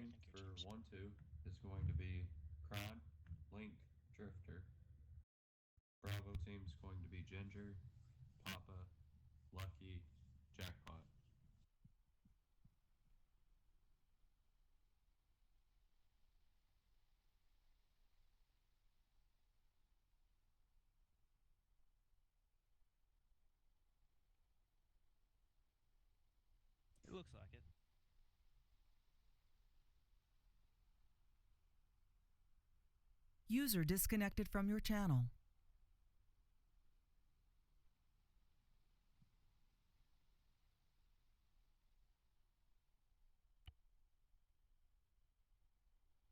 Main for 1-2 is going to be Crab, Link, Drifter. Bravo team's going to be Ginger, Papa, Lucky, Jackpot. It looks like it. User disconnected from your channel.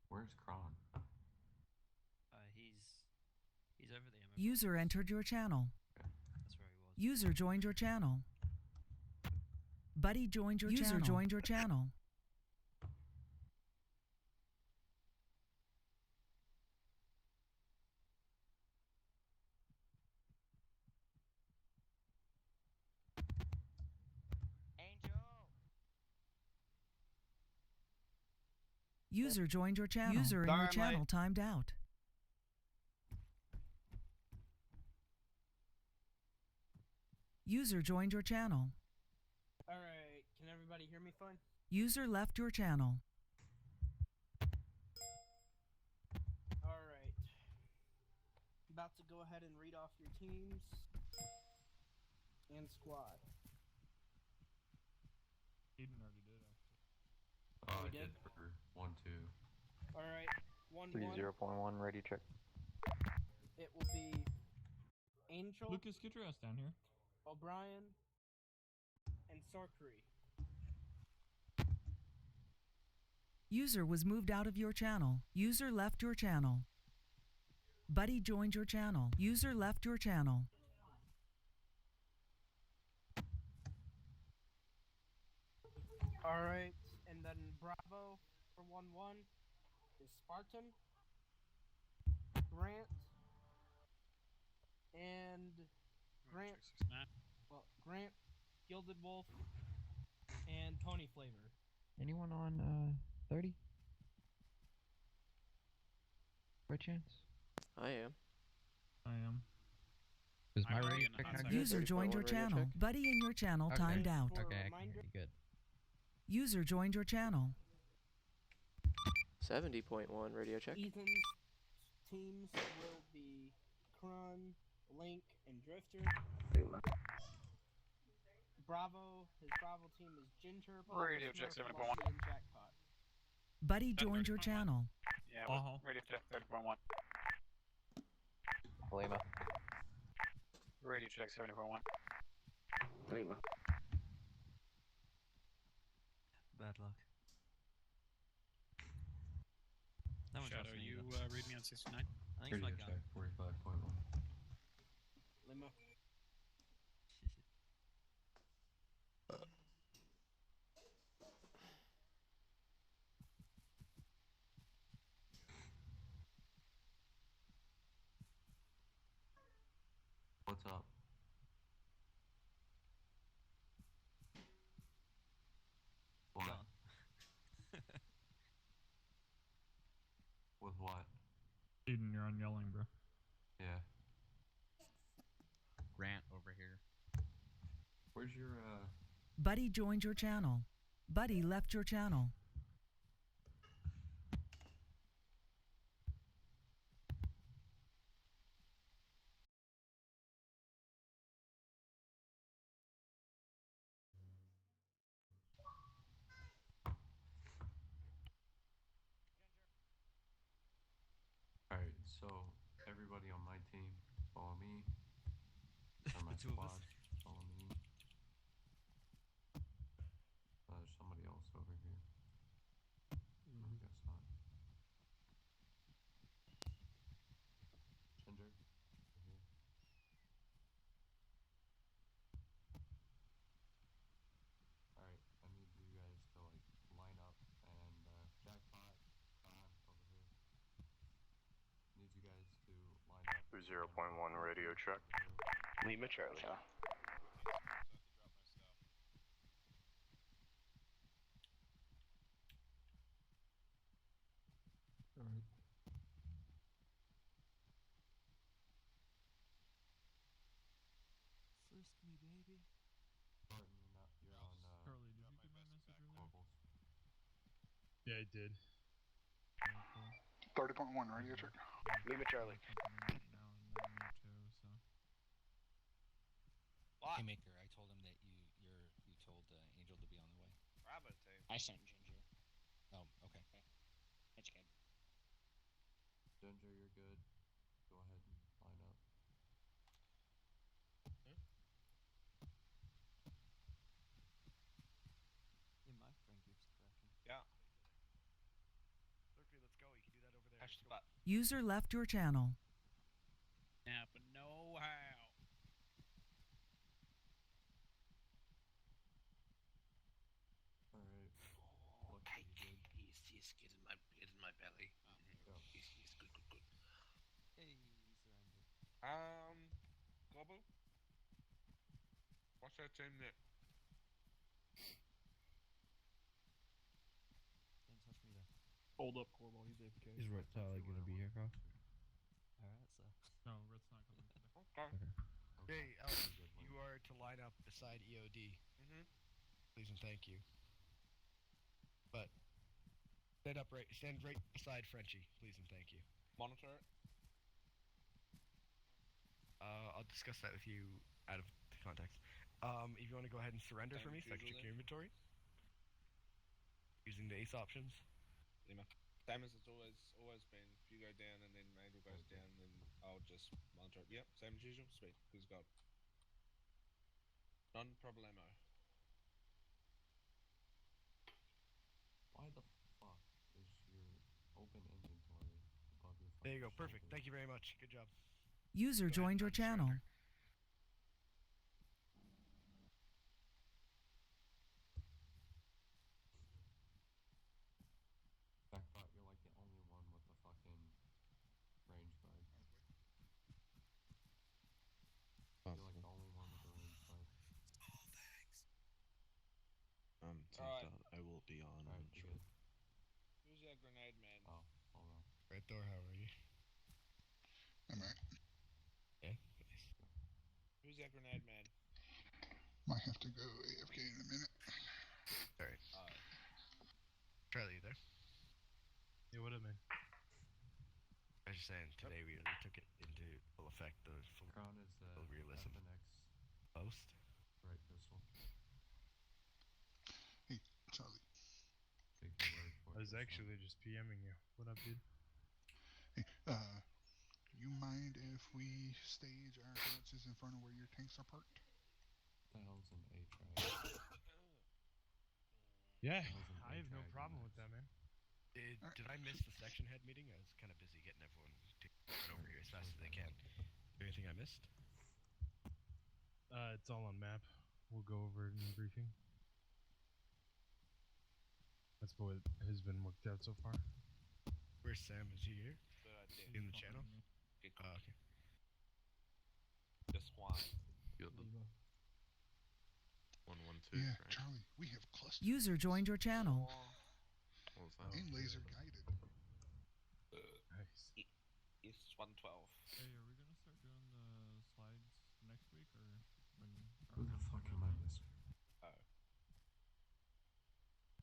Where's Kron? He's over the ammo User boxes. entered your channel. Okay. That's where he was. User joined your channel. Buddy joined your channel. User joined your channel. User joined your channel. User in your channel timed out. User joined your channel. Alright, can everybody hear me fine? User left your channel. Alright. About to go ahead and read off your teams and squad. Eden already did, actually. Oh, We I did did? for 1-2. Alright, 1-1. 30.1, ready check. It will be Angel, Lucas, get your ass down here. O'Brien, and Sorcery. User was moved out of your channel. User left your channel. Buddy joined your channel. User left your channel. Alright, and then Bravo for 1-1 is Spartan, Grant, and Grant, Grant, Gilded Wolf, and Tony Flavor. Anyone on 30? By chance? I am. I am. Is my I'm radio ready check on not that good? User joined your 30.1 radio channel. check. Buddy in your channel Okay. timed out. For a Okay, I can reminder, hear you good. User joined your channel. 70.1 radio check. Ethan's teams will be Krun, Link, and Drifter. Bravo, his Bravo team is Ginger, Radio check Smurf, 7.1. Lucky, and Jackpot. Buddy joined your channel. Yeah, Uh-huh. radio check 30.1. Lima. Radio check 70.1. Lima. Bad luck. No one Shadow, trusts me you either. read me on 69. I think it's my Radio gun. check 45.1. Lima. What's up? What? Gun. With what? Eden, you're on yelling, bro. Yeah. Grant over here. Where's your, Buddy joined your channel. Buddy left your channel. Alright, so everybody on my team, follow me. Or my The two of us. squad, follow me. There's somebody else over here. I guess not. Ginger, over here. Alright, I need you guys to like line up and Jackpot, Khan over here. Need you guys to line up. 0.1 radio check. Lima Charlie. Yeah, I did. 30.1 radio check. Lima Charlie. Right now, and then me too, so. What? Haymaker, I told him that you told Angel to be on the way. Bravo team. I sent Ginger. Oh, okay. That's good. Ginger, you're good. Go ahead and line up. Yeah, my friend keeps cracking. Yeah. Lurky, let's go. You can do that over there. Hash Let's spot. go. User left your channel. Yeah, but no how. Alright. Lucky, you good? He's getting my belly. Go. He's good. Hey, surrender. Global? What's that team that? Don't touch me there. Hold up, Corball. He's AFK. Is Red Tally gonna be here, Carl? Alright, so. No, Red's not coming today. Okay. Hey, Okay. Alex, You're good, you Link. are to line up beside EOD. Mm-hmm. Please and thank you. But stand right beside Frenchie, please and thank you. Monitor it. I'll discuss that with you out of the context. If you want to go ahead and surrender for me, so I can check your inventory. Using the ace options. Lima. Same as it's always been. If you go down and then Angel goes down, then I'll just monitor it. Yep, same as usual. Sweet. Who's got? Non problemo. Why the fuck is your open inventory above your There you go. fucking Perfect. shoulder? Thank you very much. Good job. User Go ahead joined your and channel. surrender. Jackpot, you're like the only one with a fucking range bug. You're like the only one with a range bug. Alright. I will be on Alright, you good? Who's that grenade man? Oh, hold on. Right, Thor, how are you? I'm right. Yeah. Nice. Who's that grenade man? Might have to go AFK in a minute. Alright. Charlie, you there? Yeah, what up, man? I was just saying, today we really took it into full effect, the full Crown is full realism. FNX post. right pistol. Hey, Charlie. Take your word for I was it, son. actually just PMing you. What up, dude? Hey, you mind if we stage our houses in front of where your tanks are parked? What the hell's an A-track? Yeah, That was an I have no A-track problem max. with that, man. Did I miss the section head meeting? I was kind of busy getting everyone to run over here as fast as they can. Anything I missed? It's all on map. We'll go over it in the briefing. That's what has been worked out so far. Where's Sam? Is he here? Good idea. In the channel? Good Oh, okay. Just Juan. Good. 112. Yeah, right? Charlie, we have clusters. User joined your channel. What was that? And laser guided. Nice. It's 112. Hey, are we gonna start doing the slides next week, or when? Who the fuck am I missing? Oh.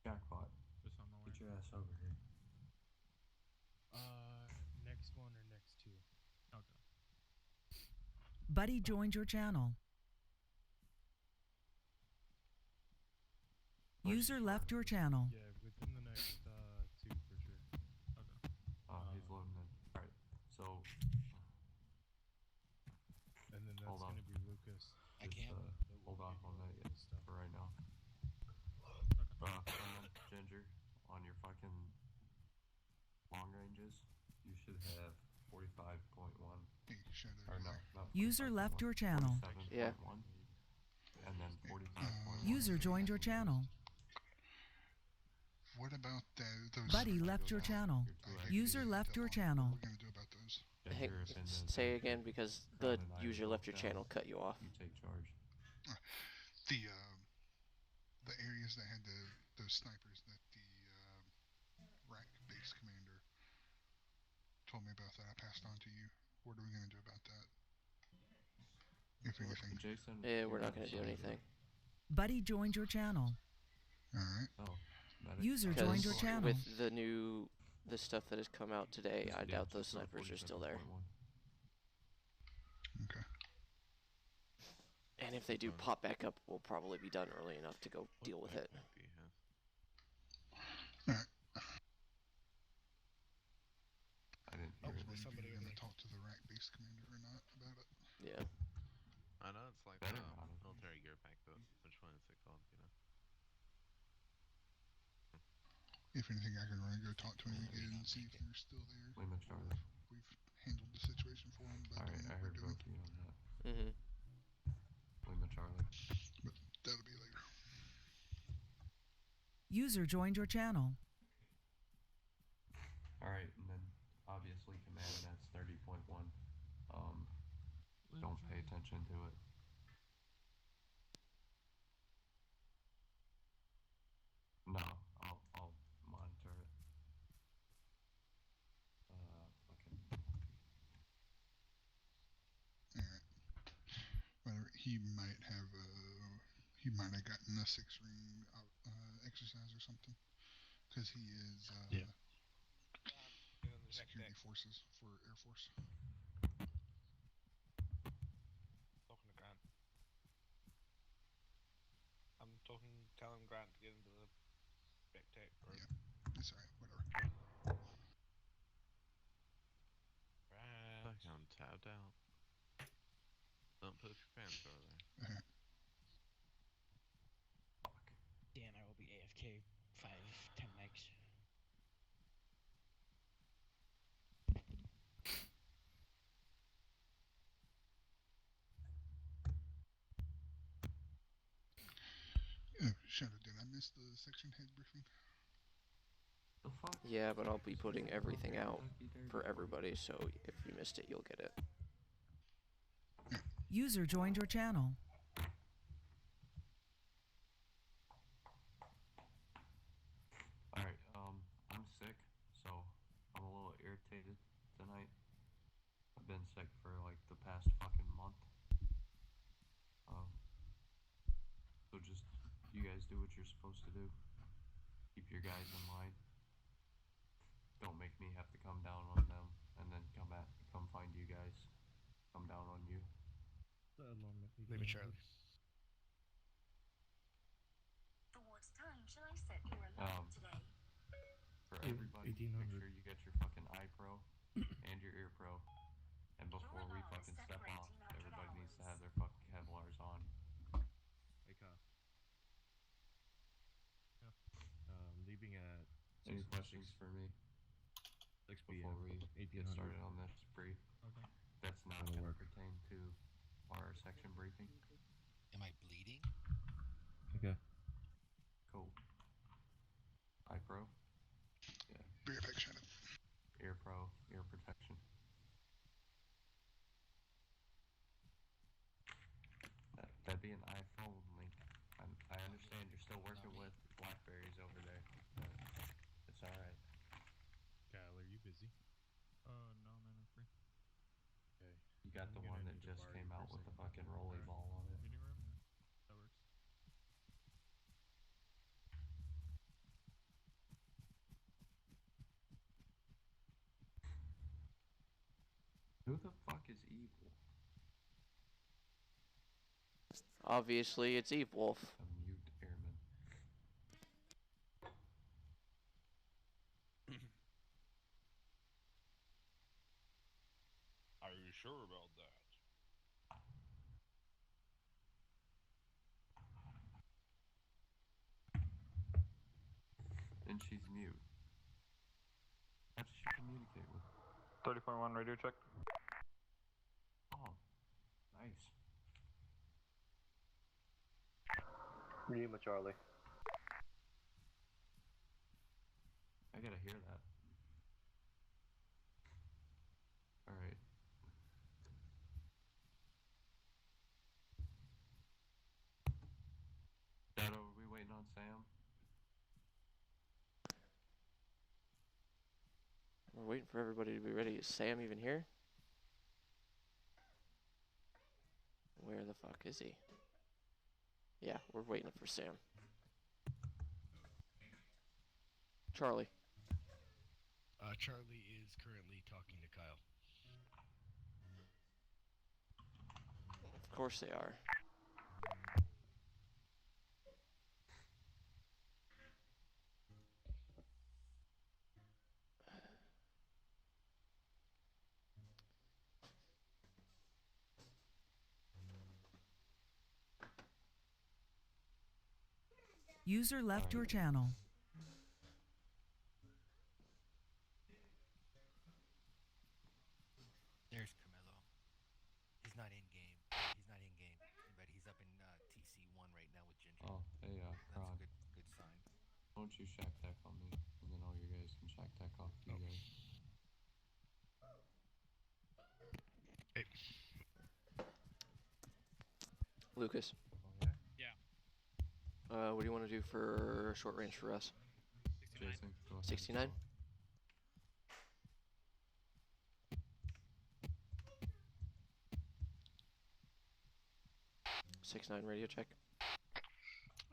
Jackpot, Just on my way. get your ass over here. Next one or next two? Okay. Buddy joined your channel. User left your channel. Yeah, within the next two for sure. Okay. Oh, he's loading in. Alright, so And then that's Hold on. gonna be Lucas. I just can't. hold on one minute Stuff. for right now. Someone, Ginger, on your fucking long ranges, you should have 45.1. Hey, shut Or up. no, not User left 45.1, your channel. 47.1, Yeah. and then 45.1. User joined your channel. What about those? Buddy Go left your down. channel. You're too User active. left your What channel. are we gonna do about those? Hey, Ginger, if in the say event again that because Crown the and I user go left your down, channel cut you off. You take charge. The areas that had those snipers that the rack base commander told me about that I passed on to you. What are we gonna do about that? If anything. Jason, Yeah, we're you're not gonna do outside. anything. Buddy joined your channel. Alright. Oh, Medic? User Oh, joined your Because channel. with the stuff that has come out today, I doubt those snipers are still there. Okay. And if they do pop back up, we'll probably be done early enough to go deal with it. Alright. I didn't hear it. Hopefully somebody are going to talk to the rack base commander or not about it. Yeah. I know it's like Better the not. military gear pack, but which one is it called? You know. If anything, I can run and go talk to him again and see if they're still there. Lima Or Charlie. if we've handled the situation for him by Alright, doing I what heard we're doing. both of you on that. Mm-hmm. Lima Charlie. But that'll be later. User joined your channel. Alright, and then obviously command that's 30.1. Don't pay attention to it. No, I'll monitor it. Fucking. Alright. Whatever. He might have gotten a 6-ring exercise or something. Because he is security forces for Air Force. Talking to Grant. I'm telling Grant to get into the back tech room. Yeah, it's alright, whatever. Fuck, I'm tapped out. Don't push your pants over there. Alright. Dan, I will be AFK 5-10 megs. Oh, Shadow, did I miss the section head briefing? The fuck? Yeah, but I'll be putting everything out for everybody, so if you missed it, you'll get it. User joined your channel. Alright, I'm sick, so I'm a little irritated tonight. I've been sick for like the past fucking month. So just, you guys do what you're supposed to do. Keep your guys in line. Don't make me have to come down on them and then come find you guys. Come down on you. Leave it, Charlie. For everybody, make sure you get your fucking eye pro and your ear pro. And before we fucking step off, everybody needs to have their fucking Kevlars on. Hey, Kyle. Leaving at Any questions for me 6 before we get started on this brief? Okay. That's not going to pertain to our section briefing. Am I bleeding? Okay. Cool. Eye pro? Yeah. Be right back, Shadow. Ear pro, ear protection. That'd be an iPhone link. I understand you're still working with Blackberries over there, but it's alright. Kyle, are you busy? No, man, I'm free. Okay. You got the one that just came out with the fucking rolly ball on it. Meeting room? Yeah, that works. Who the fuck is evil? Obviously, it's Eve Wolf. A mute airman. Are you sure about that? And she's mute. How does she communicate with? 30.1 radio check. Oh, nice. Lima Charlie. I gotta hear that. Alright. Shadow, are we waiting on Sam? We're waiting for everybody to be ready. Is Sam even here? Where the fuck is he? Yeah, we're waiting for Sam. Charlie. Charlie is currently talking to Kyle. Of course they are. User left your channel. There's Camilo. He's not in game. He's not in game, but he's up in TC1 right now with Ginger. Oh, hey, That's Prague. a good sign. Why don't you shack tech on me, and then all you guys can shack tech off you guys. Hey. Lucas. Oh, yeah? Yeah. What do you want to do for short range for us? 69. Jason, go ahead. 69? Six-nine radio check.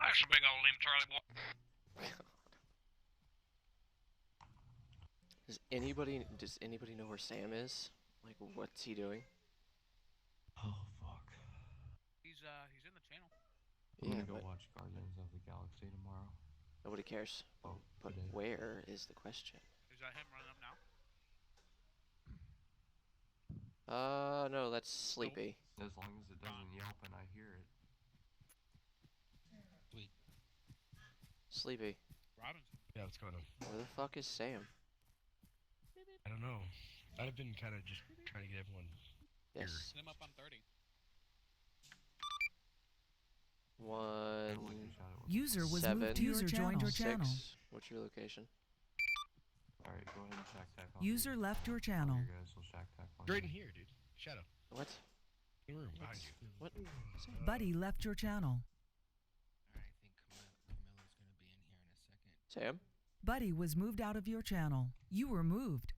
That's a big old limb, Charlie boy. Does anybody know where Sam is? Like, what's he doing? Oh, fuck. He's in the channel. I'm Yeah, gonna go but watch Guardians of the Galaxy tomorrow. nobody cares. Oh, But today. where is the question? Is that him running up now? No, that's Sleepy. As long as it doesn't yelp and I hear it. Sweet. Sleepy. Robinson. Yeah, what's going on? Where the fuck is Sam? I don't know. I've been kind of just trying to get everyone. Yes. Send him up on 30. I don't like One. the shot at User was Seven. moved to your joined your channel. Six. What's your location? Alright, go ahead and shack tech on User me. left your All channel. you guys will shack tech on Right me. in here, dude. Shadow. What? In the room behind you. What? Buddy left your channel. Alright, I think Camilo's gonna be in here in a second. Sam? Buddy was moved out of your channel. You were moved.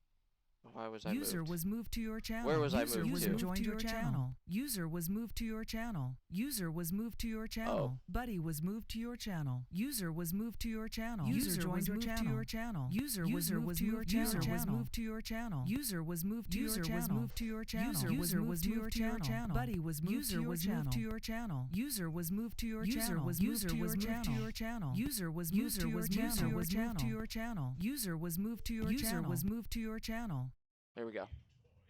Why was I User moved? was moved to your channel. Where was I User moved was to? joined your channel. User was moved to your channel. User was moved to your channel. Oh. Buddy was moved to your channel. User was moved to your channel. User joined your channel. User was moved to your channel. User was moved to your channel. User was moved to your channel. User was moved to your channel. User was moved to your channel. Buddy was moved to your channel. User was moved to your channel. User was moved to your channel. User was moved to your channel. User was moved to your channel. User was moved to your channel. User was moved to your channel. User was moved to your channel. There we go. As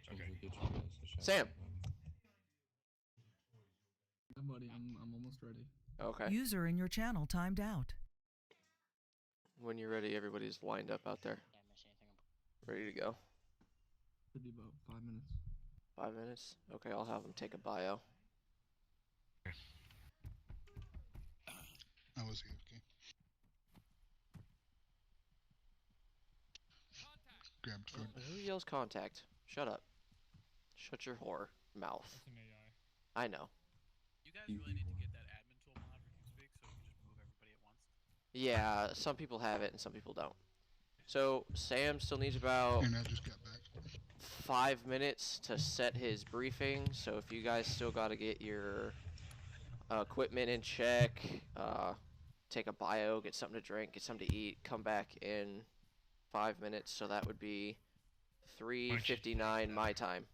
soon as we get you guys to shack Sam. tech on me. Yeah, buddy, I'm almost ready. Okay. User in your channel timed out. When you're ready, everybody's lined up out there. Ready to go. Should be about 5 minutes. 5 minutes? Okay, I'll have them take a bio. I was AFK. Grabbed food. Who yells contact? Shut up. Shut your whore mouth. That's an AI. I know. You guys really need to get that admin tool mod for TeamSpeak so we can just move everybody at once. Yeah, some people have it and some people don't. So, Sam still needs about And I just got back. 5 minutes to set his briefing. So if you guys still got to get your equipment in check, take a bio, get something to drink, get something to eat, come back in 5 minutes. So that would be 3:59 my time.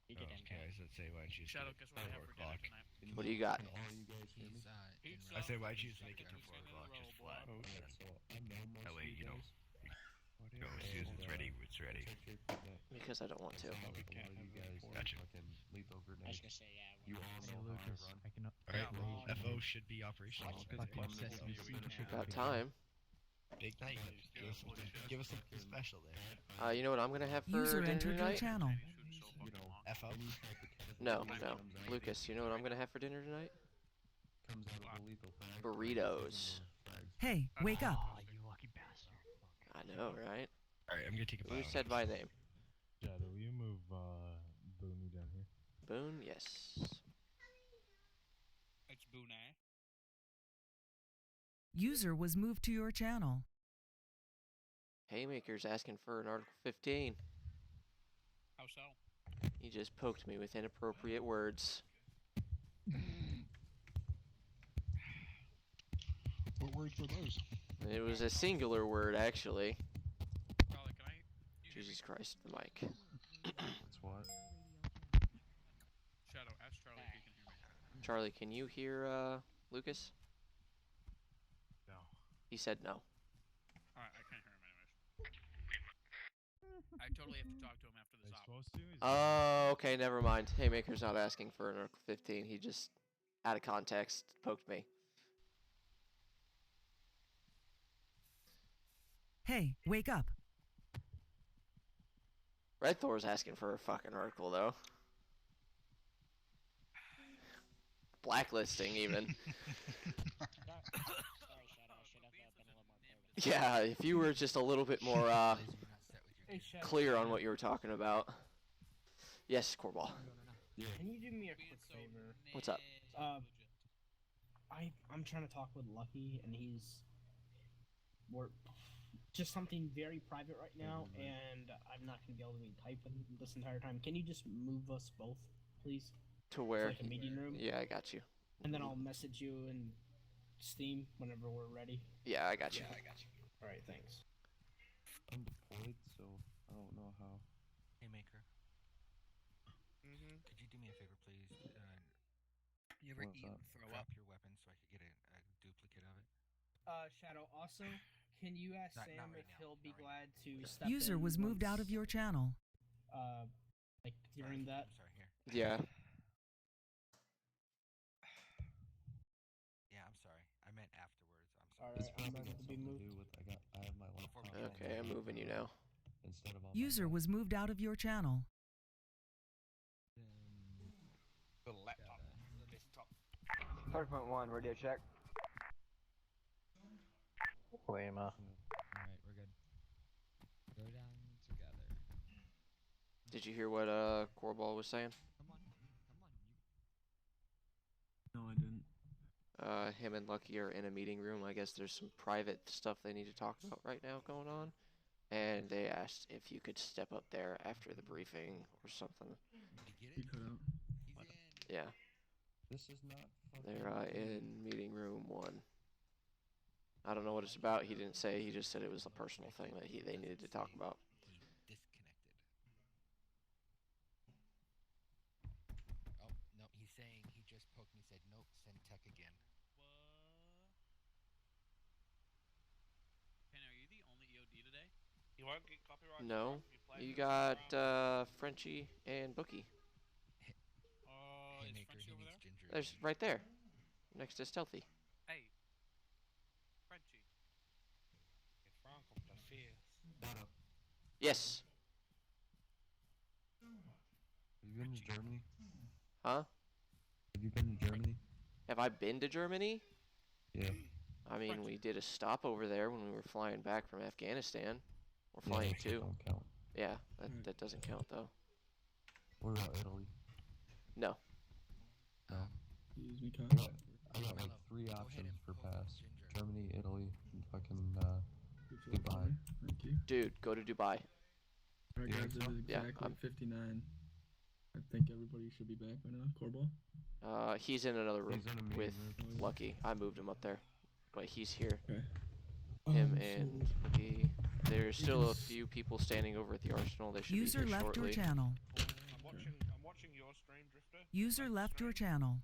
Okay, I was gonna say, why don't you just Shadow, get guess what I have 4 for dinner o'clock? tonight? What do you got? Can all you guys hear me? He's Pizza. I say, why'd you just make it Second to 4 Tuesday in a o'clock, row, just boy. flat? Oh, yeah, so I know most That of way, you know. guys. Go, as soon as it's ready, it's ready. Because I don't want to. A lot of you guys Gotcha. fucking lethal grenade. You all Hey, know how I Lucas, run. I can. Alright, Yeah, FO should be operational. Got time. Big night. Give us something special there. You know what I'm gonna have for User dinner entered your tonight? channel. You know, FO? any type of chemical No, that no. comes out Lucas, you know what I'm gonna have for dinner tonight? comes out of the lethal frag. Burritos. Hey, wake up. Oh, you lucky bastard. I know, right? Alright, I'm gonna take a Who bio. said my name? Shadow, will you move Boomy down here? Boone? Yes. It's Boone. User was moved to your channel. Haymaker's asking for an Article 15. How so? He just poked me with inappropriate words. What words were those? It was a singular word, actually. Charlie, can I? Jesus Christ, the mic. That's what? Shadow, ask Charlie if he can hear me. Charlie, can you hear Lucas? No. He said no. Alright, I can't hear him anyways. I totally have to talk to him after this They op. supposed to? Oh, okay, never mind. Haymaker's not asking for an Article 15. He just, out of context, poked me. Hey, wake up. Red Thor's asking for a fucking article, though. Blacklisting, even. Yeah, if you were just a little bit more clear on what you were talking about. Yes, Corball. Can you do me a quick favor? What's up? I'm trying to talk with Lucky, and we're just something very private right now, and I'm not gonna be able to be typing this entire time. Can you just move us both, please? To where? Like a meeting room. Yeah, I got you. And then I'll message you in Steam whenever we're ready. Yeah, I got you. All right, thanks. I'm deployed, so I don't know how. Hey, Maker. Mm-hmm. Could you do me a favor, please? You ever What's eat up? and throw up your weapon so I could get a duplicate of it? Shadow, also, can you ask Not Sam right if now, he'll be not glad to step User in was moved out once, of your channel. like during that? I'm sorry, here. Yeah. Yeah, I'm sorry. I meant afterwards. I'm sorry. Alright, This I'm probably ready got to be something to moved. do with I have my laptop. on Okay, my I'm lap moving you now. Instead of on my User back. was moved out of your channel. The laptop. Desktop. 30.1, radio check. Lima. Alright, we're good. Go down together. Did you hear what Corball was saying? Come on. No, I didn't. Him and Lucky are in a meeting room. I guess there's some private stuff they need to talk about right now going on. And they asked if you could step up there after the briefing or something. You cut out. Yeah. This is not fucking. They're in meeting room 1. I don't know what it's about. He didn't say. He just said it was a personal thing that they needed to talk about. He disconnected. Oh, no, he's saying he just poked me, said, nope, send tech again. Kenny, are you the only EOD today? You won't get copyright. No. strike if you play You this got round. Frenchie and Bookie. Oh, Hey, is Maker, Frenchie he over needs there? ginger. There's right there. Next to Stealthy. Hey, Frenchie. Franco the fierce. Yes. Have you been to Germany? Huh? Have you been to Germany? Have I been to Germany? Yeah. I mean, we did a stop over there when we were flying back from Afghanistan. We're flying that shit to. don't count. Yeah, that doesn't count though. What about Italy? No. No. Excuse me, Kyle. I got like 3 options for pass. Germany, Italy, and fucking Dubai. Thank you. Dude, go to Dubai. Alright, You guys, think it so? is Yeah, exactly I'm- 59. I think everybody should be back by now. Corball? He's in another room He's in a meeting with room. Lucky. I moved him up there, but he's here. Okay. Him and So Lucky. There's still a Yes. few people standing over at the Arsenal. They should User be here left shortly. your channel. I'm watching your stream, Drifter. User Like the left your stream. channel.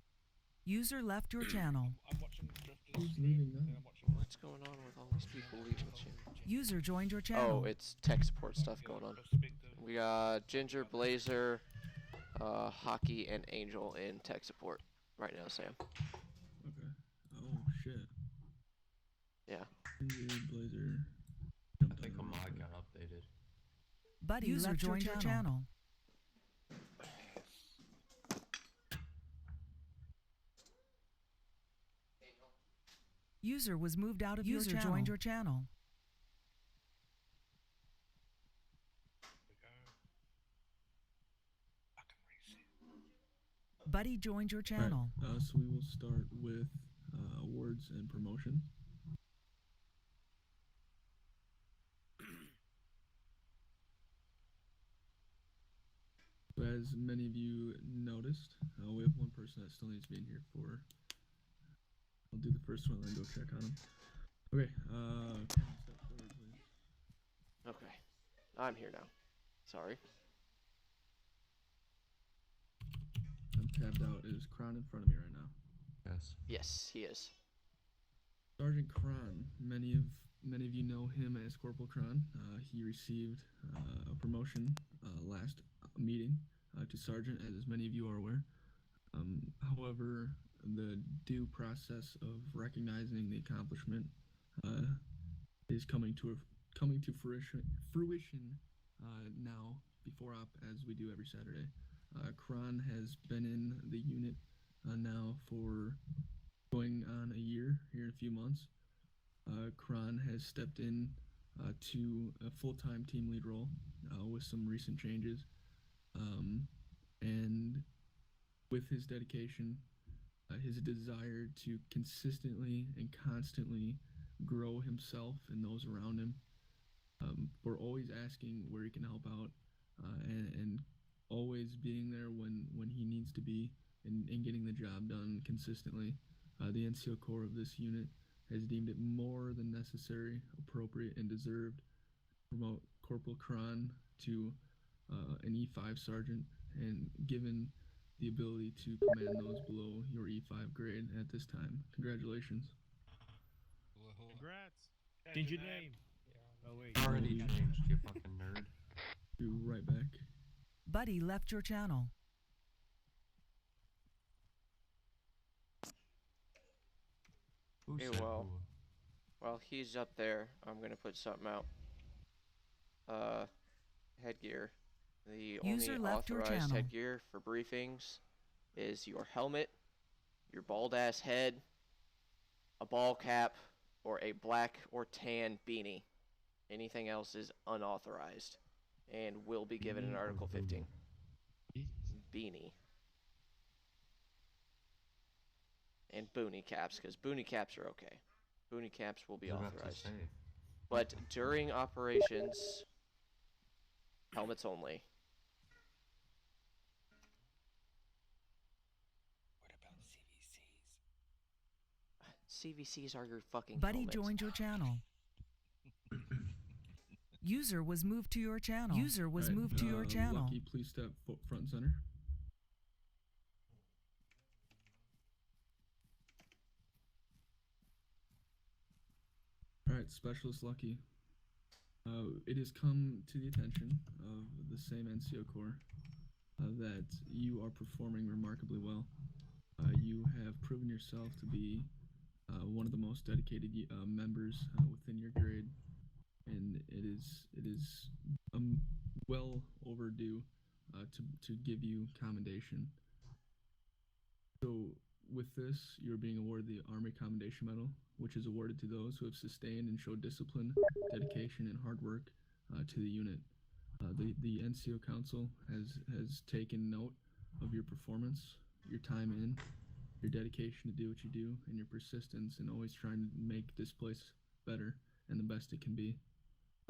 User left your channel. I'm watching Drifter's Who's stream, leaving and now? I'm watching What's going on with all these people leaving the channel? User joined your channel. Oh, it's tech support stuff going on. perspective. We got Ginger, Blazer, Hockey, and Angel in tech support right now, Sam. Okay. Oh, shit. Yeah. Ginger, Blazer. I think a mod got updated. Buddy User left joined your your channel. User was moved out of your channel. User joined your channel. Buddy joined your channel. Alright, so we will start with awards and promotions. So as many of you noticed, we have one person that still needs to be in here for. I'll do the first one and then go check on him. Okay, Cameron, step forward, please. Okay. I'm here now. Sorry. I'm tabbed out. Is Kron in front of me right now? Yes. Yes, he is. Sergeant Kron. Many of you know him as Corporal Kron. He received a promotion last meeting to sergeant, as many of you are aware. However, the due process of recognizing the accomplishment is coming to fruition now before op, as we do every Saturday. Kron has been in the unit now for going on a year here in a few months. Kron has stepped in to a full-time team lead role with some recent changes, and with his dedication, his desire to consistently and constantly grow himself and those around him. We're always asking where he can help out, and always being there when he needs to be, and getting the job done consistently. The NCO Corps of this unit has deemed it more than necessary, appropriate, and deserved to promote Corporal Kron to an E5 sergeant, and given the ability to command those below your E5 grade at this time. Congratulations. Congrats. Change your name. Yeah. Oh wait. Already changed, you fucking nerd. Be right back. Buddy left your channel. Who Okay, said well, who? while he's up there, I'm gonna put something out. Headgear. The User only left your authorized channel. headgear for briefings is your helmet, your bald ass head, a ball cap, or a black or tan beanie. Anything else is unauthorized and will be given in Beanie or Article 15. boonie? Beanie. And boonie caps, because boonie caps are okay. Boonie caps will be I was about to authorized. say. But during operations, helmets only. What about CVCs? CVCs are your fucking Buddy helmets. joined your channel. User was moved to your channel. User was Right, moved to your channel. Lucky, please step front and center. Alright, Specialist Lucky. It has come to the attention of the same NCO Corps that you are performing remarkably well. You have proven yourself to be one of the most dedicated members within your grade, and it is well overdue to give you commendation. So with this, you're being awarded the Army Commendation Medal, which is awarded to those who have sustained and showed discipline, dedication, and hard work to the unit. The NCO Council has taken note of your performance, your time in, your dedication to do what you do, and your persistence in always trying to make this place better and the best it can be.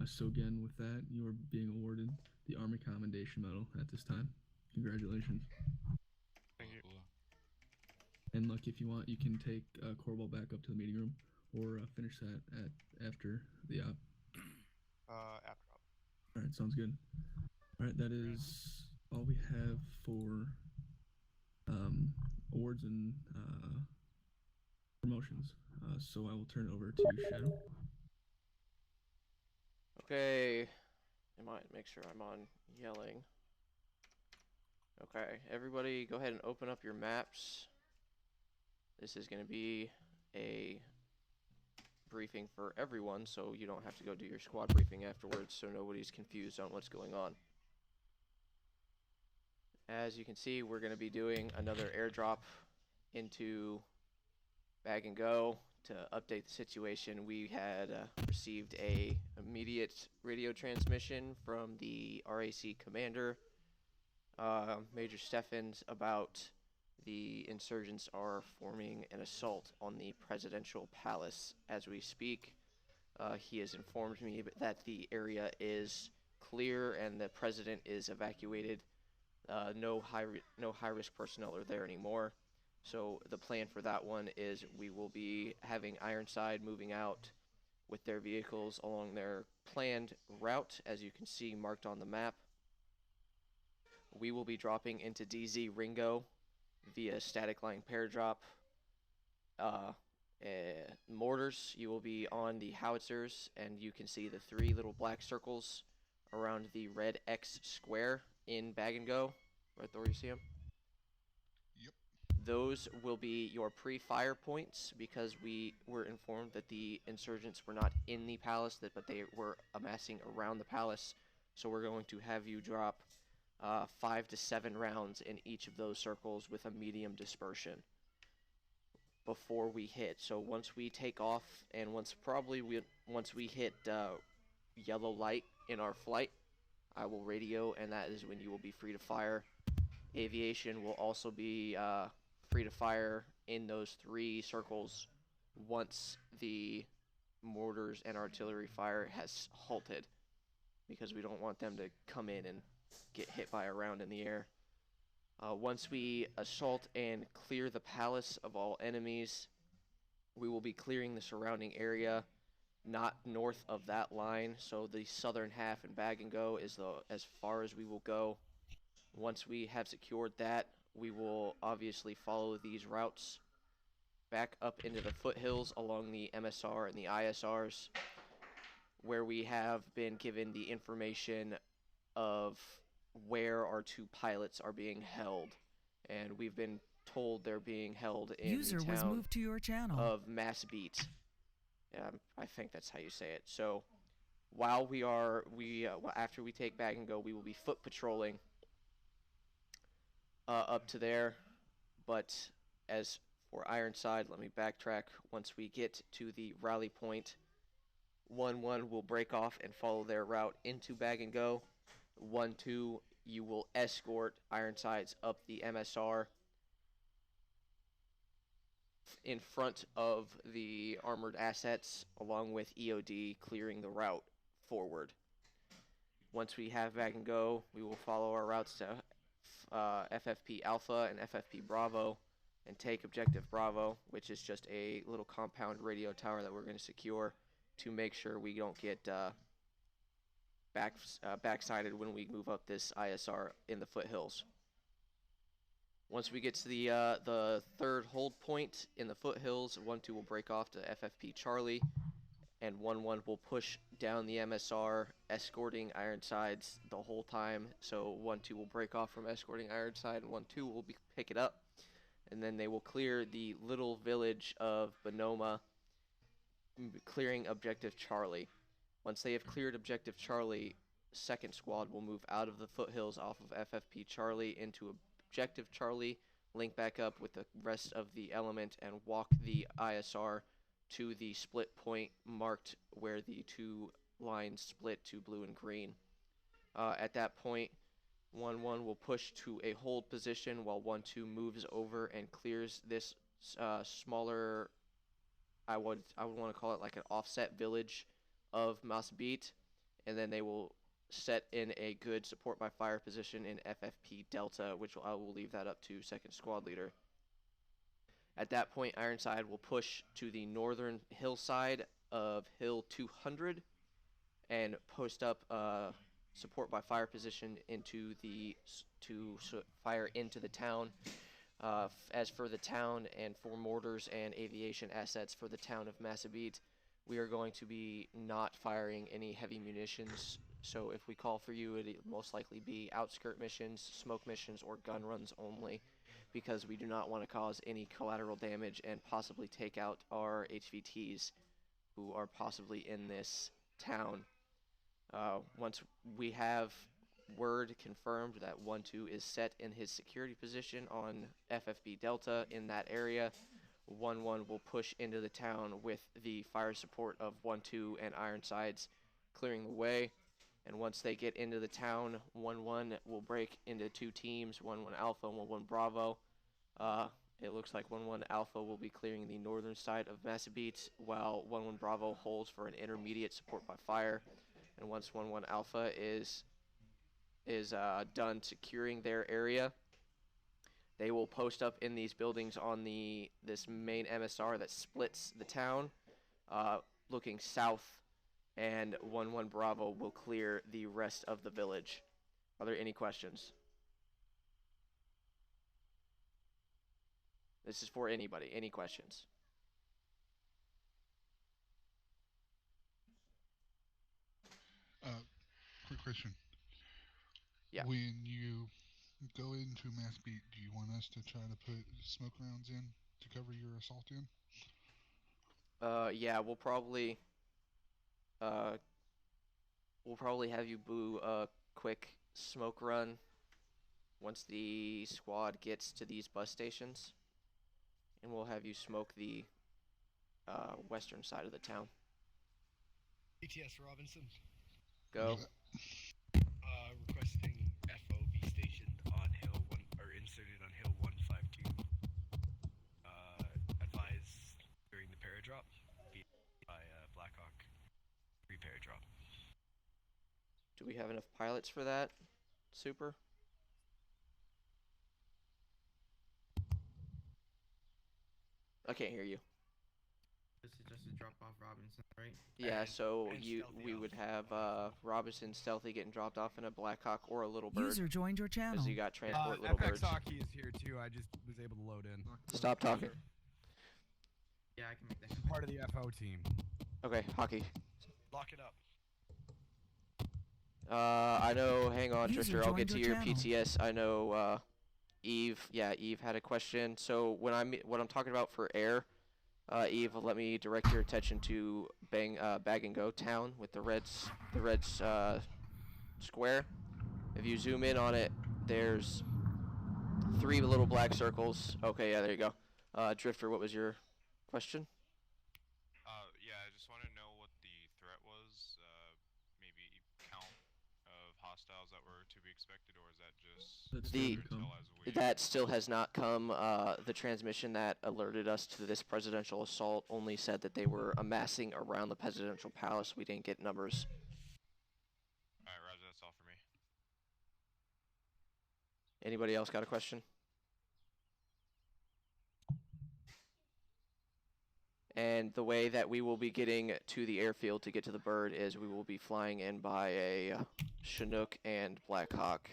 So again, with that, you are being awarded the Army Commendation Medal at this time. Congratulations. Thank you. And Lucky, if you want, you can take Corbel back up to the meeting room, or finish that after the op. After op. All right, sounds good. All right, that is all we have for awards and promotions. So I will turn it over to Shadow. Okay. I might make sure I'm on yelling. Okay, everybody go ahead and open up your maps. This is going to be a briefing for everyone, so you don't have to go do your squad briefing afterwards, so nobody's confused on what's going on. As you can see, we're going to be doing another airdrop into Bag and Go. To update the situation, we had received a immediate radio transmission from the RAC commander, Major Steffens, about the insurgents are forming an assault on the presidential palace as we speak. He has informed me that the area is clear and the president is evacuated. No high risk personnel are there anymore. So the plan for that one is we will be having Ironside moving out with their vehicles along their planned route, as you can see marked on the map. We will be dropping into DZ Ringo via static line paradrop. Mortars, you will be on the howitzers, and you can see the 3 little black circles around the red X square in Bag and Go. Right there, you see them? Yep. Those will be your pre-fire points, because we were informed that the insurgents were not in the palace, but they were amassing around the palace. So we're going to have you drop 5 to 7 rounds in each of those circles with a medium dispersion before we hit. So once we take off, and once we hit yellow light in our flight, I will radio, and that is when you will be free to fire. Aviation will also be free to fire in those 3 circles once the mortars and artillery fire has halted, because we don't want them to come in and get hit by a round in the air. Once we assault and clear the palace of all enemies, we will be clearing the surrounding area, not north of that line. So the southern half in Bag and Go is as far as we will go. Once we have secured that, we will obviously follow these routes back up into the foothills along the MSR and the ISRs, where we have been given the information of where our 2 pilots are being held, and we've been told they're being held in User the was town moved to your channel. of Massbeat. I think that's how you say it. So while after we take Bag and Go, we will be foot patrolling up to there. But as for Ironside, let me backtrack. Once we get to the rally point, 1-1 will break off and follow their route into Bag and Go. 1-2, you will escort Ironsides up the MSR in front of the armored assets, along with EOD clearing the route forward. Once we have Bag and Go, we will follow our routes to FFP Alpha and FFP Bravo and take Objective Bravo, which is just a little compound radio tower that we're going to secure to make sure we don't get backsided when we move up this ISR in the foothills. Once we get to the 3rd hold point in the foothills, 1-2 will break off to FFP Charlie, and 1-1 will push down the MSR, escorting Ironsides the whole time. So 1-2 will break off from escorting Ironside, and 1-2 will pick it up, and then they will clear the little village of Bonoma, clearing Objective Charlie. Once they have cleared Objective Charlie, 2nd Squad will move out of the foothills off of FFP Charlie into Objective Charlie, link back up with the rest of the element, and walk the ISR to the split point marked where the 2 lines split to blue and green. At that point, 1-1 will push to a hold position while 1-2 moves over and clears this smaller, I would want to call it like an offset village of Masbit, and then they will set in a good support by fire position in FFP Delta, which I will leave that up to 2nd Squad Leader. At that point, Ironside will push to the northern hillside of Hill 200 and post up support by fire position to fire into the town. As for the town and for mortars and aviation assets for the town of Massabit, we are going to be not firing any heavy munitions. So if we call for you, it'll most likely be outskirt missions, smoke missions, or gun runs only, because we do not want to cause any collateral damage and possibly take out our HVTs who are possibly in this town. Once we have word confirmed that 1-2 is set in his security position on FFB Delta in that area, 1-1 will push into the town with the fire support of 1-2 and Ironsides clearing the way. And once they get into the town, 1-1 will break into 2 teams, 1-1 Alpha and 1-1 Bravo. It looks like 1-1 Alpha will be clearing the northern side of Massabit, while 1-1 Bravo holds for an intermediate support by fire. And once 1-1 Alpha is done securing their area, they will post up in these buildings on this main MSR that splits the town. looking south, and 1-1 Bravo will clear the rest of the village. Are there any questions? This is for anybody. Any questions? Quick question. Yeah. When you go into Mass Beat, do you want us to try to put smoke rounds in to cover your assault in? Yeah, we'll probably have you boo a quick smoke run once the squad gets to these bus stations, and we'll have you smoke the western side of the town. ETS Robinson. Go. Requesting FO be stationed on Hill 1, or inserted on Hill 152. Advise during the paradrop by Blackhawk. Pre-paradrop. Do we have enough pilots for that? Super? I can't hear you. This is just a drop off Robinson, right? Yeah, so and we would have Robinson stealthy getting dropped off in a Blackhawk or a Little Bird. User joined your channel. Because you got transport Little FX Birds. Hockey is here too. I just was able to load in. Stop talking. Yeah, I can make that. Part of the FO team. Okay, Hockey. Lock it up. I know, hang on, User Drifter, I'll get to joined your your channel. PTS. I know, Eve had a question. So what I'm talking about for air, Eve, let me direct your attention to Bag and Go Town with the Reds square. If you zoom in on it, there's 3 little black circles. Okay, yeah, there you go. Drifter, what was your question? Yeah, I just want to know what the threat was, maybe count of hostiles that were to be expected, or is that just That still has not come. The transmission that alerted us to this presidential assault only said that they were amassing around the presidential palace. We didn't get numbers. Alright, Roger, that's all for me. Anybody else got a question? And the way that we will be getting to the airfield to get to the bird is we will be flying in by a Chinook and Blackhawk.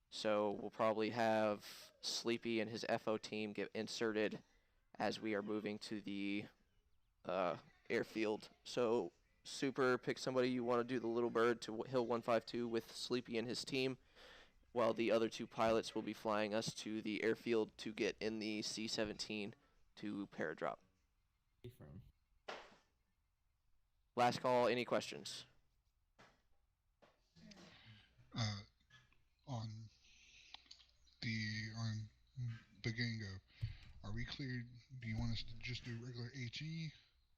So we'll probably have Sleepy and his FO team get inserted as we are moving to the airfield. So Super, pick somebody you want to do the Little Bird to Hill 152 with Sleepy and his team, while the other 2 pilots will be flying us to the airfield to get in the C-17 to paradrop. From. Last call, any questions? On Bagango, are we cleared? Do you want us to just do regular HE,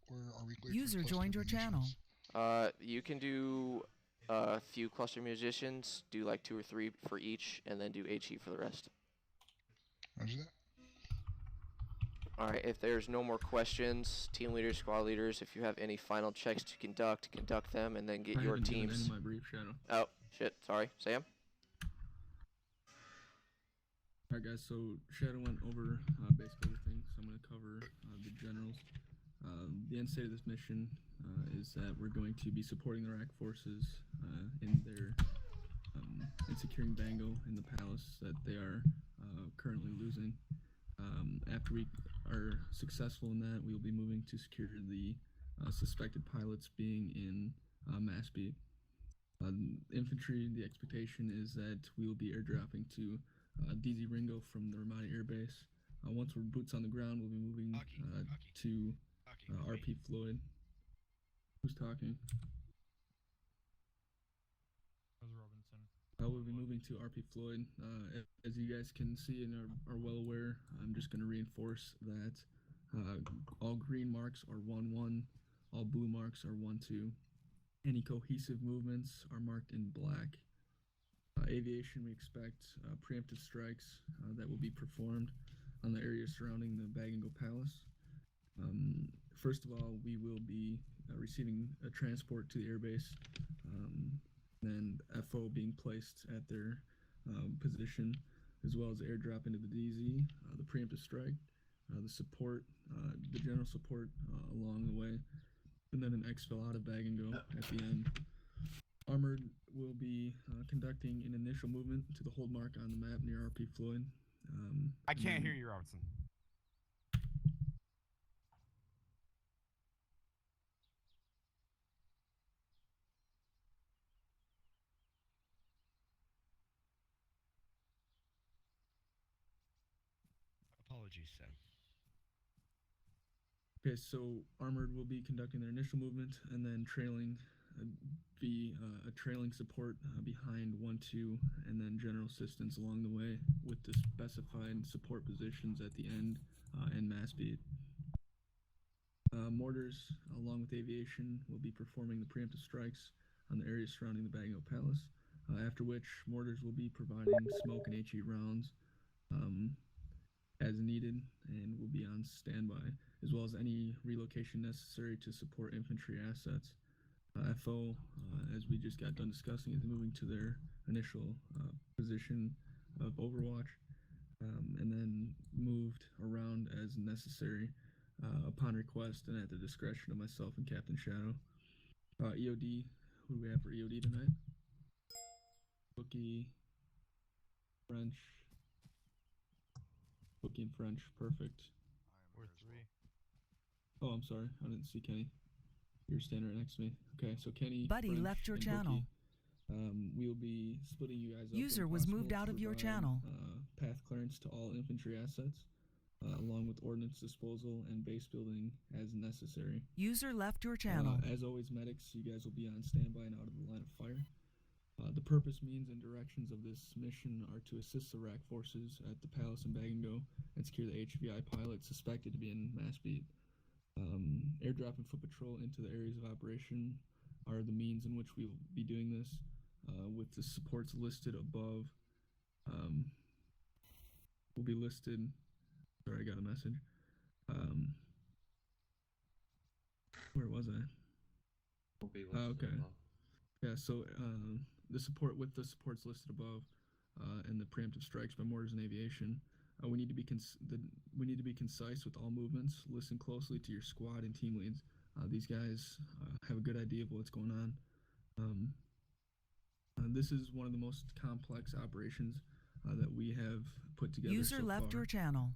or are we cleared? User joined your channel. You can do a few cluster musicians, do like 2 or 3 for each, and then do HE for the rest. Roger that. Alright, if there's no more questions, team leaders, squad leaders, if you have any final checks to conduct them, and then get your teams. My brief, Shadow. Oh, shit, sorry. Sam? Alright guys, so Shadow went over basically everything, so I'm going to cover the generals. The end state of this mission is that we're going to be supporting the Iraq forces in their in securing Bango in the palace that they are currently losing. After we are successful in that, we will be moving to secure the suspected pilots being in Massbeat. Infantry, the expectation is that we will be airdropping to DZ Ringo from the Ramadi Air Base. Once we're boots on the ground, we'll be moving to RP Floyd. Who's talking? That was Robinson. We'll be moving to RP Floyd. As you guys can see and are well aware, I'm just going to reinforce that all green marks are 1-1, all blue marks are 1-2. Any cohesive movements are marked in black. Aviation, we expect preemptive strikes that will be performed on the area surrounding the Bag and Go Palace. First of all, we will be receiving a transport to the airbase, and FO being placed at their position, as well as airdrop into the DZ, the preemptive strike, the support, the general support along the way. and then an exfil out of bag and go at the end. Armored will be conducting an initial movement to the hold mark on the map near RP Floyd. I can't hear you, Robertson. Apologies, Sam. Okay, so Armored will be conducting their initial movement and then trailing, be a trailing support behind 1-2, and then general assistance along the way with the specified support positions at the end and mass beat. Mortars, along with aviation, will be performing the preemptive strikes on the areas surrounding the Bagnell Palace, after which mortars will be providing smoke and HE rounds as needed and will be on standby, as well as any relocation necessary to support infantry assets. FO, as we just got done discussing, is moving to their initial position of Overwatch, and then moved around as necessary upon request and at the discretion of myself and Captain Shadow. EOD, who do we have for EOD tonight? Bookie, French. Bookie and French, perfect. We're 3. Oh, I'm sorry, I didn't see Kenny. You're standing right next to me. Okay, so Kenny, Buddy French, left your and channel. Bookie, we'll be splitting you guys up. User when was possible moved out to of your provide, channel. Path clearance to all infantry assets, along with ordnance disposal and base building as necessary. User left your channel. As always, medics, you guys will be on standby and out of the line of fire. The purpose, means, and directions of this mission are to assist the RAC forces at the Palace and Bag and Go and secure the HVI pilot suspected to be in mass beat. Airdrop and foot patrol into the areas of operation are the means in which we will be doing this, with the supports listed above. Will be listed. Sorry, I got a message. Where was I? Will be listed Okay. above. Yeah, so the supports listed above, and the preemptive strikes by mortars and aviation. We need to be concise with all movements. Listen closely to your squad and team leads. These guys have a good idea of what's going on. This is one of the most complex operations that we have put together. User so left far, your channel.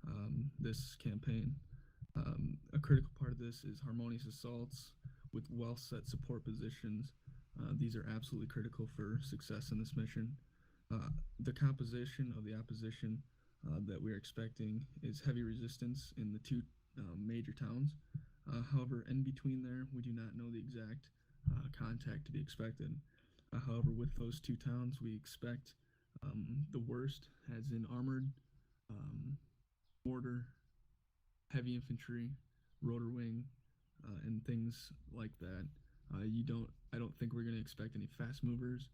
This campaign. A critical part of this is harmonious assaults with well-set support positions. These are absolutely critical for success in this mission. The composition of the opposition that we're expecting is heavy resistance in the two major towns. However, in between there, we do not know the exact contact to be expected. However, with those two towns, we expect the worst, as in armored, mortar, heavy infantry, rotor wing, and things like that. I don't think we're going to expect any fast movers,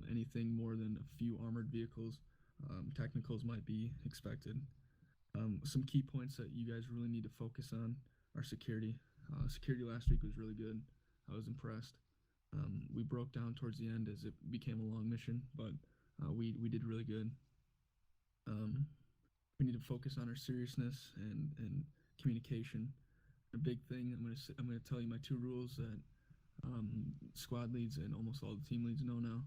anything more than a few armored vehicles. Technicals might be expected. Some key points that you guys really need to focus on are security. Security last week was really good. I was impressed. We broke down towards the end as it became a long mission, but we did really good. We need to focus on our seriousness and communication. A big thing, I'm gonna tell you my 2 rules that squad leads and almost all the team leads know now.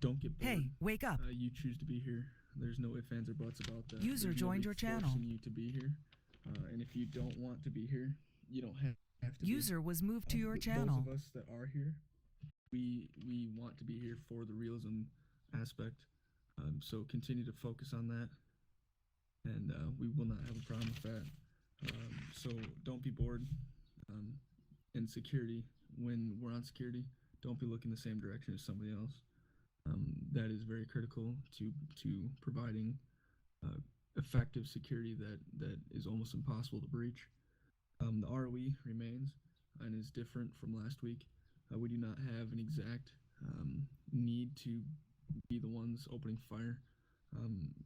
Don't get bored. Hey, wake up. You choose to be here. There's no ifs, ands, or buts about that. User joined your channel. Forcing you to be here. And if you don't want to be here, you don't have to User be. was moved to your channel. Those of us that are here, we want to be here for the realism aspect. So continue to focus on that, and we will not have a problem with that. So don't be bored. In security, when we're on security, don't be looking the same direction as somebody else. That is very critical to providing effective security that is almost impossible to breach. The ROE remains and is different from last week. We do not have an exact need to be the ones opening fire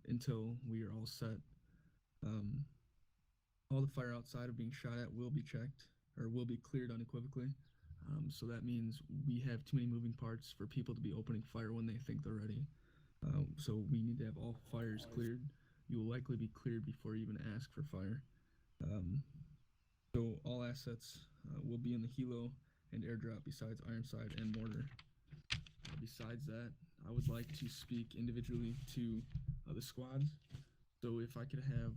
until we are all set. All the fire outside of being shot at will be checked or will be cleared unequivocally. So that means we have too many moving parts for people to be opening fire when they think they're ready. So we need to have all fires cleared. You will likely be cleared before you even ask for fire. So all assets will be in the helo and airdrop besides Ironside and Mortar. Besides that, I would like to speak individually to the squads. So if I could have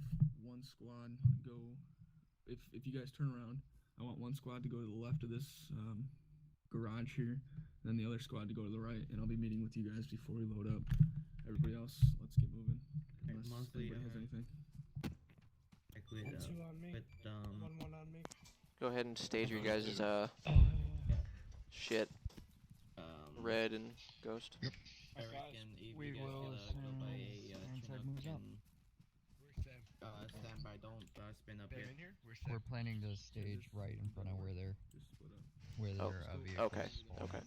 one squad go, if you guys turn around, I want one squad to go to the left of this garage here, and then the other squad to go to the right, and I'll be meeting with you guys before we load up. Everybody else, let's get moving. Unless Monthly, anybody has anything. I quit, Two on me. One on me. Go ahead and stage your guys' shit. Red and Ghost. Yep. I reckon if We you guys will go by a Ironside tune-up moves up. and stand by, don't spin up Sam here. in here? Where's We're Sam? planning to stage right in front of where they're Just split up. where Oh, their vehicles okay, spawn. okay.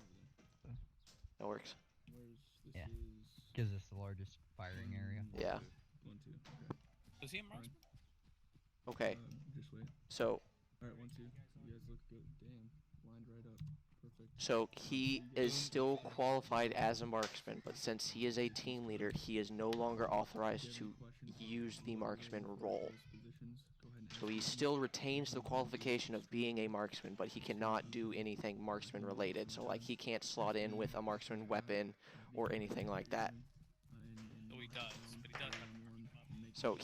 That works. Where's this Yeah. is Gives us the largest firing area. Yeah. 1, 2. Okay. Was he a marksman? Okay. Just wait. So Alright, 1, 2. You guys look good. Damn. Lined right up. Perfect. So he is still qualified as a marksman, but since he is a team leader, he is no longer authorized to use the marksman role. So he still retains the qualification of being a marksman, but he cannot do anything marksman related. So like he can't slot in with a marksman weapon or anything like that. Oh, he does, but he does have a marksman weapon. So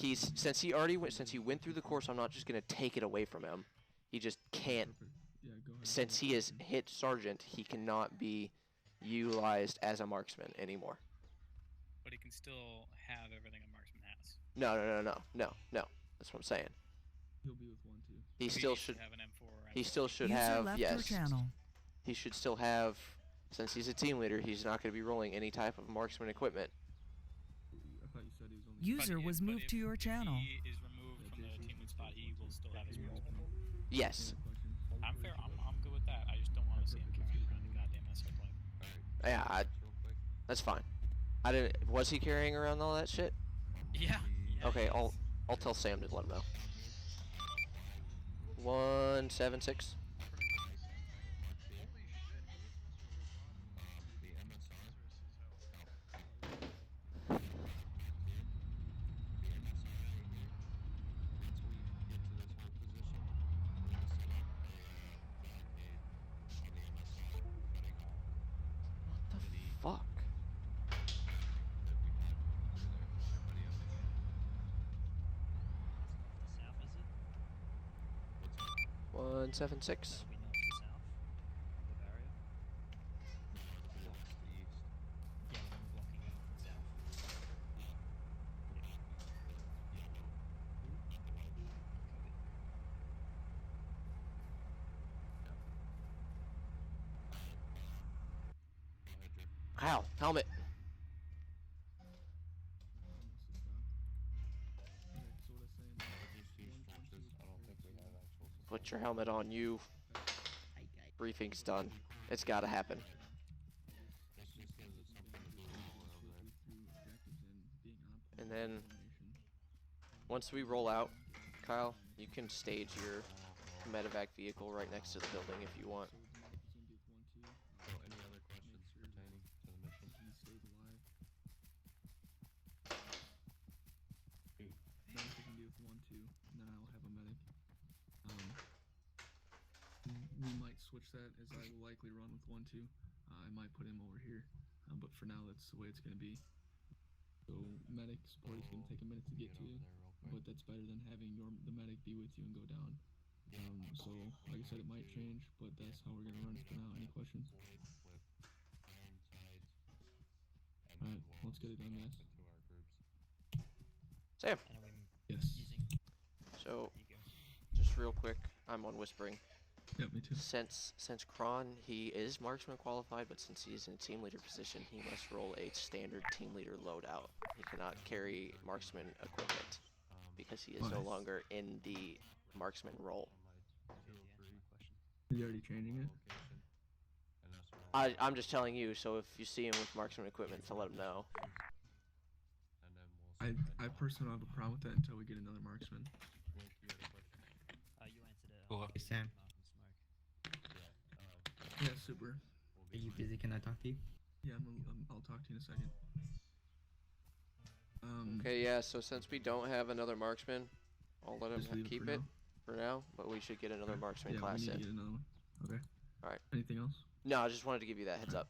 since he went through the course, I'm not just gonna take it away from him. He just can't. Since he is hit sergeant, he cannot be utilized as a marksman anymore. But he can still have everything a marksman has. No. That's what I'm saying. He'll be with 1, 2. He So still needs to should. have an M4 or He M4. still should User have. left your Yes. channel. He should still have. Since he's a team leader, he's not going to be rolling any type of marksman equipment. I thought you said he was only. User was moved to your channel. If he is removed from the team lead spot, he will still have his marksman. Yes. I'm fair. I'm good with that. I just don't want to see him carrying around the goddamn SO plate. Yeah, that's fine. I didn't. Was he carrying around all that shit? Yeah. Okay, I'll tell Sam to let him know. 176. What the fuck? South, is it? 176. That'll be north to south. The barrier. Yeah, I'm blocking it south. Ow, helmet. Put your helmet on, you. Briefing's done. It's gotta happen. And then, once we roll out, Kyle, you can stage your medevac vehicle right next to the building if you want. Any other questions pertaining to the mission? Medic we can do with 1, 2, and then I'll have a medic. We might switch that as I will likely run with 1, 2. I might put him over here, but for now that's the way it's gonna be. So medic support is gonna take a minute to get to you, but that's better than having the medic be with you and go down. So like I said, it might change, but that's how we're gonna run it for now. Any questions? Alright, let's get it done, guys. Sam. Yes. So, just real quick, I'm on whispering. Yeah, me too. Since Kron, he is marksman qualified, but since he is in a team leader position, he must roll a standard team leader loadout. He cannot carry marksman equipment because he is no longer in the marksman role. Is he already changing it? I'm just telling you, so if you see him with marksman equipment, to let him know. I personally don't have a problem with that until we get another marksman. You answered it. Cool. Hey, Sam. Yeah, super. Are you busy? Can I talk to you? Yeah, I'll talk to you in a second. Okay, yeah, so since we don't have another marksman, I'll let him Just leave it keep for it. now? for now, but we should get another marksman Yeah, class we need in. to get another one. Okay. All right. Anything else? No, I just wanted to give you that heads up.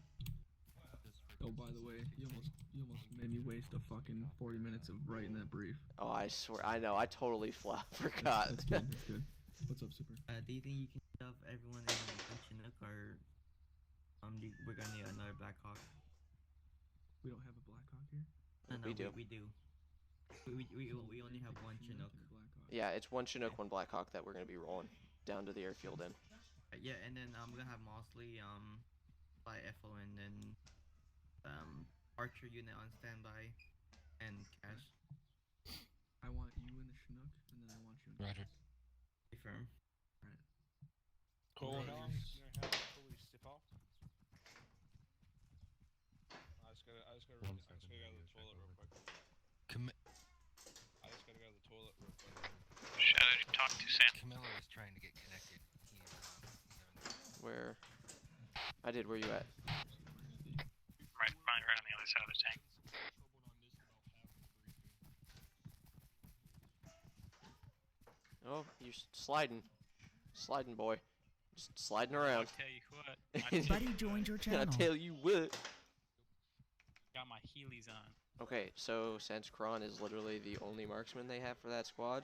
Oh, by the way, you almost made me waste a fucking 40 minutes of writing that brief. Oh, I swear, I know. I totally forgot. That's good. That's good. What's up, Super? Do you think you can shove everyone in one Chinook, or we're gonna need another Black Hawk? We don't have a Black Hawk here. No, We do. We do. We only have one Chinook. Yeah, it's one Chinook, one Blackhawk that we're gonna be rolling down to the airfield in. Yeah, and then I'm gonna have Mosley fly FO, and then Archer unit on standby, and Cash. I want you in the Chinook, and then I want you in the Roger. Confirm. Alright. Cool. How long is gonna have before we step off? I just gotta go to the toilet real quick. I just gotta go to the toilet real quick. Shadow, talk to Sam. Camilla is trying to get connected. Where? I did. Where you at? Right on the other side of the tank. Oh, you're sliding, boy, just sliding around. I'll tell you what. Buddy joined your channel. I tell you what. Got my Heelys on. Okay, so since Kron is literally the only marksman they have for that squad,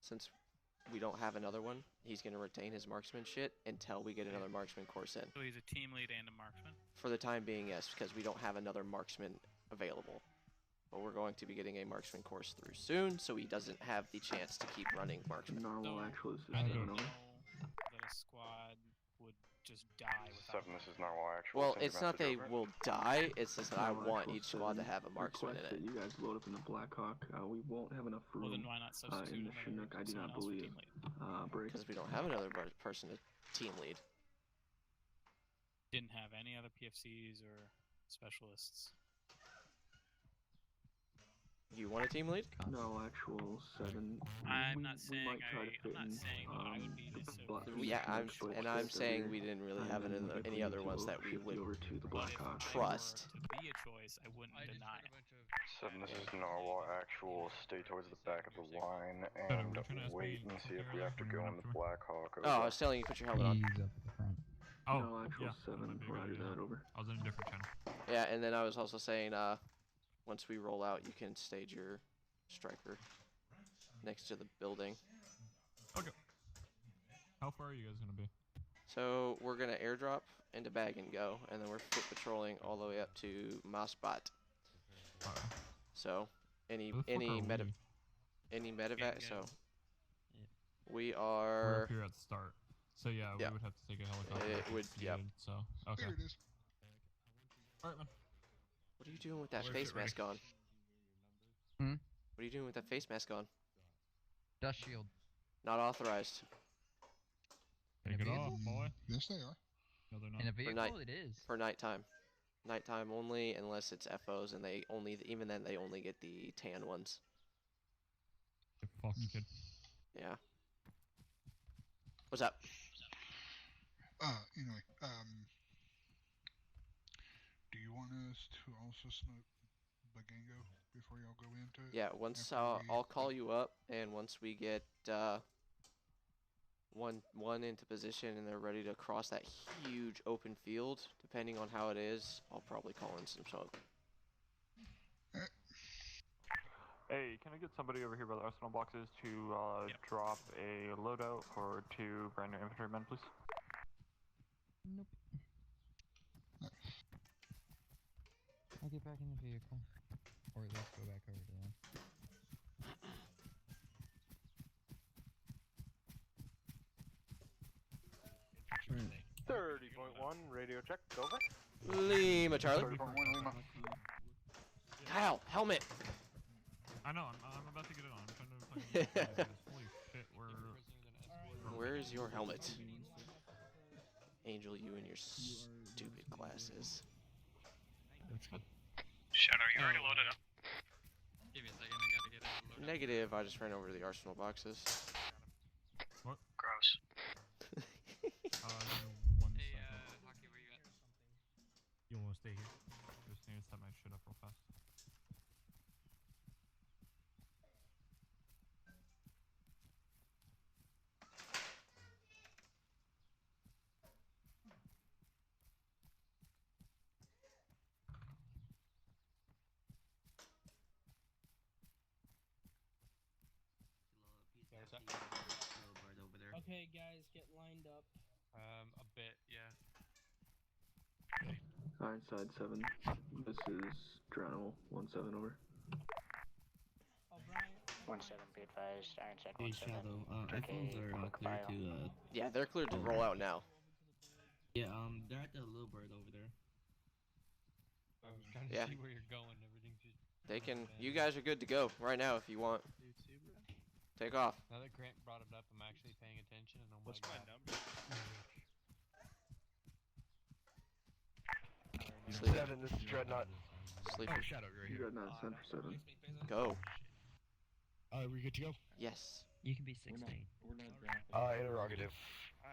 since we don't have another one, he's gonna retain his marksman shit until we get another marksman course in. So he's a team lead and a marksman? For the time being, yes, because we don't have another marksman available. But we're going to be getting a marksman course through soon, so he doesn't have the chance to keep running marksman. Normal actual is I didn't know that a squad would just die without. This is normal actual. Well, it's not they will die, it's just that I want each squad to have a marksman in it. That you guys load up in the Blackhawk. We won't have enough room. Well, then why not substitute in the Chinook, I do not believe. Because we don't have another person to team lead. Didn't have any other PFCs or specialists. You want a team lead? No, actual 7. I'm not saying might try to fit I'm not in, saying that I would be this so. Yeah, I'm saying we didn't really have any other ones that we would over to the Blackhawk. trust. To be a choice, I wouldn't deny it. 7, this is normal actual. Stay towards the back of the line and wait and see if we have to go in the Blackhawk. Oh, I was telling you, put your helmet on. He's up at the front. Oh, no, actual 7. Roger that, over. I was in a different channel. Yeah, and then I was also saying, once we roll out, you can stage your striker next to the building. Okay. How far are you guys gonna be? So we're gonna airdrop into Bag and Go, and then we're foot patrolling all the way up to Mossbot. So any medevac. So we are. We're up here at the start. So yeah, we would have to take a helicopter. It would. Yeah. So okay. There it is. All right, man. What are you doing with that face mask on? Hmm? What are you doing with that face mask on? Dust shield. Not authorized. Take it off, boy. Yes, they are. No, they're not. In a vehicle, it is. For nighttime. Nighttime only, unless it's FOs, and they only, even then, they only get the tan ones. You fucking kid. Yeah. What's up? Anyway, do you want us to also smoke Bagango before y'all go into it? Yeah, once I'll call you up, and once we get one into position and they're ready to cross that huge open field, depending on how it is, I'll probably call in some smoke. Hey, can I get somebody over here by the arsenal boxes to drop a loadout for 2 brand new infantrymen, please? Nope. I'll get back in the vehicle. Or let's go back over to them. 30.1, radio check, over. Lima, Charlie. 30.1, Lima. Kyle, helmet. I know, I'm about to get it on. I'm trying to fucking holy shit, Where is your helmet? Angel, you and your stupid glasses. Shadow, you already loaded up. Give me a second, I gotta get it loaded. Negative, I just ran over to the arsenal boxes. What? Gross. Hey, Hockey, where you at? You wanna stay here? Just need to set my shit up real fast. Little bird over there. Okay, guys, get lined up. A bit, yeah. Ironside 7. This is Geronimo 1-7 over. O'Brien. 1-7, be advised. Ironside Hey 1-7. Shadow, iPhones are clear to Yeah, they're cleared to roll out now. Yeah, they're at the little bird over there. I was trying to Yeah. see where you're going. Everything's just. They can. You guys are good to go right now if you want. Take off. Now that Grant brought it up, I'm actually paying attention, and oh my What's my god. number? Sleep. 7, this is Dreadnought. Sleep. Oh, Shadow, you're here. Dreadnought Center 7. Go. Are we good to go? Yes. You can be 16. We're not dropping. Interrogative.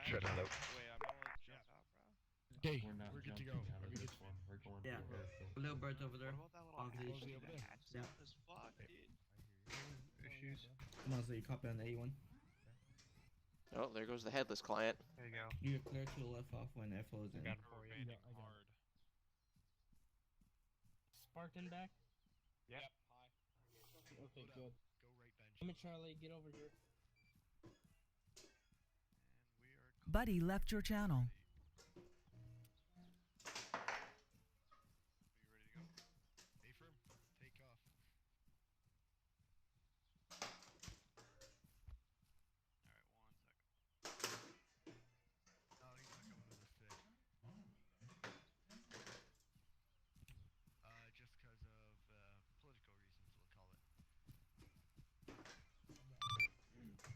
Dreadnought out. Wait, I'm not allowed to jump out, bro. Okay, We're not we're good to jumping go. out Are of we this good? one. We're going Yeah. to airfield. Little bird's over there. What about that little Ozzy. hatch that hatches Yeah. out as fuck, dude? Issues. Come on, so you copy on the A1. Oh, there goes the headless client. There you go. You're clear to the left off when F is in. Got it for you. Hard. Spartan back? Yep. Okay, good. Go right bench. Damn it, Charlie, get over here. Buddy left your channel. A-firm, take off. Oh, he's not coming with us today. Just because of political reasons, we'll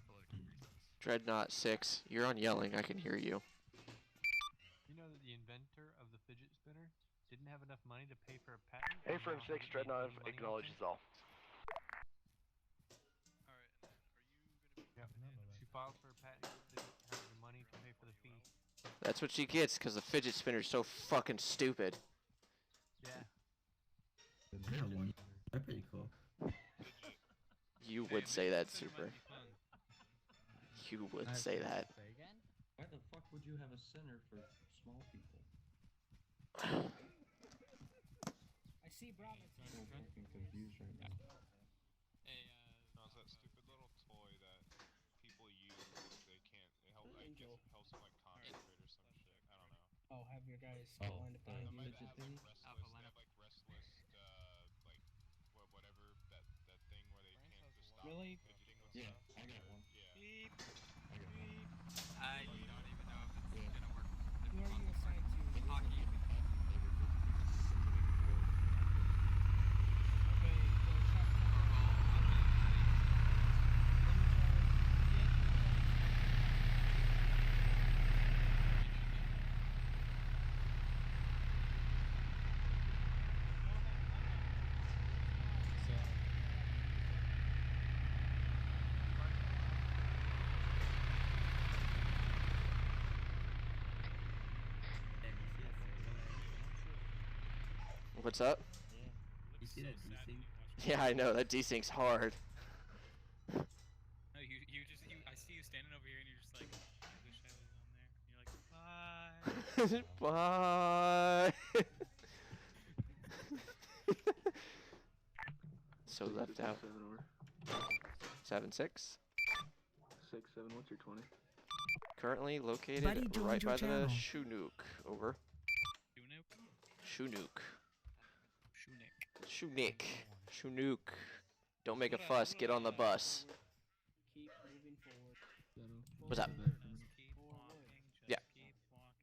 call it. Political reasons. Dreadnought 6. You're on yelling. I can hear you. You know that the inventor of the fidget spinner didn't have enough money to pay for a patent? A-firm 6, Dreadnought acknowledges all. Yep. She filed for a patent, didn't have the money to pay for the fee. That's what she gets because the fidget spinner's so fucking stupid. Yeah. I have one. They're pretty cool. You would say that, Super. You would say that. Why the fuck would you have a center for small people? I see Bravo. I'm so fucking confused right now. Hey, no, it's that stupid little toy that people use if they can't. It helps. I guess it helps them like concentrate or some shit. I don't know. Oh, have your guys get lined up behind you. They have like restless. They have like restless. Like whatever that thing where they can't just stop Really? fidgeting with Yeah, stuff. I got one. Yeah. Beep. I got one. I don't even know if it's gonna work. Who are you assigned to? Hockey. Okay, What's up? You see that desync? Yeah, I know. That desync's hard. No, I see you standing over here and you're just like, I wish I was on there. And you're like, bye. Bye. So left out. 7 over. 7-6. 6-7, what's your 20? Buddy Currently located joined right your by the channel. Chinook. Over. Chinook. Chinook. Don't make a fuss. Get on the bus. keep moving forward. What's up? Yeah.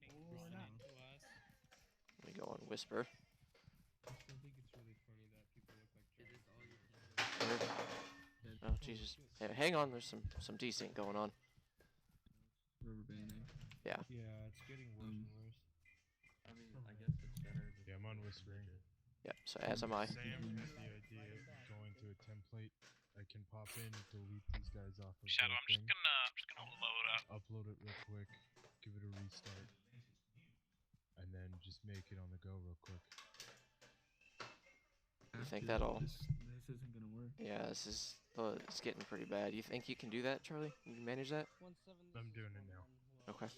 Or not. Let me go on whisper. I still think it's really funny that people look like Charlie. Oh Jesus! Hey, hang on. There's some desync going on. Rubber banding. Yeah. Yeah, it's getting worse and worse. I mean, I guess it's better. Yeah, I'm on whispering. Yep. So as am I. Sam had the idea of going to a template. I can pop in, delete these guys off of Shadow, the I'm just thing, gonna load up. upload it real quick, give it a restart, and then just make it on the go real quick. You think that'll? This isn't gonna work. Yeah. This is. It's getting pretty bad. You think you can do that, Charlie? You can manage that? I'm doing it now. Okay.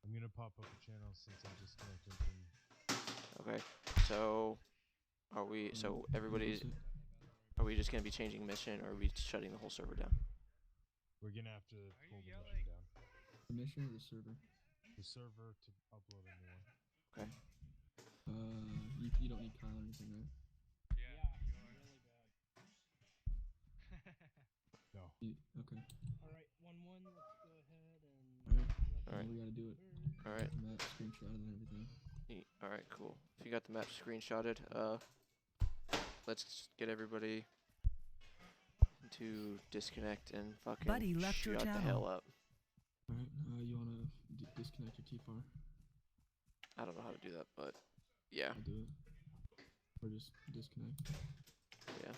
I'm gonna pop up a channel since I'm disconnected from. Okay. So, are we? So everybody. Are we just gonna be changing mission, or are we shutting the whole server down? We're gonna have to Why are pull you the yelling? mission down. The mission or the server? The server to upload a new one. Okay. You don't need Kyle or anything, right? Yeah, you are. Really bad. No. Okay. Alright, 1-1, let's go ahead and... Alright. We gotta do it. Alright. Map screenshot and everything. Alright, cool. If you got the map screenshotted, let's get everybody to disconnect and fucking Buddy left your shut the channel. hell up. Alright, you wanna disconnect your T-FAR? I don't know how to do that, but yeah. I'll do it. Or just disconnect. Yeah.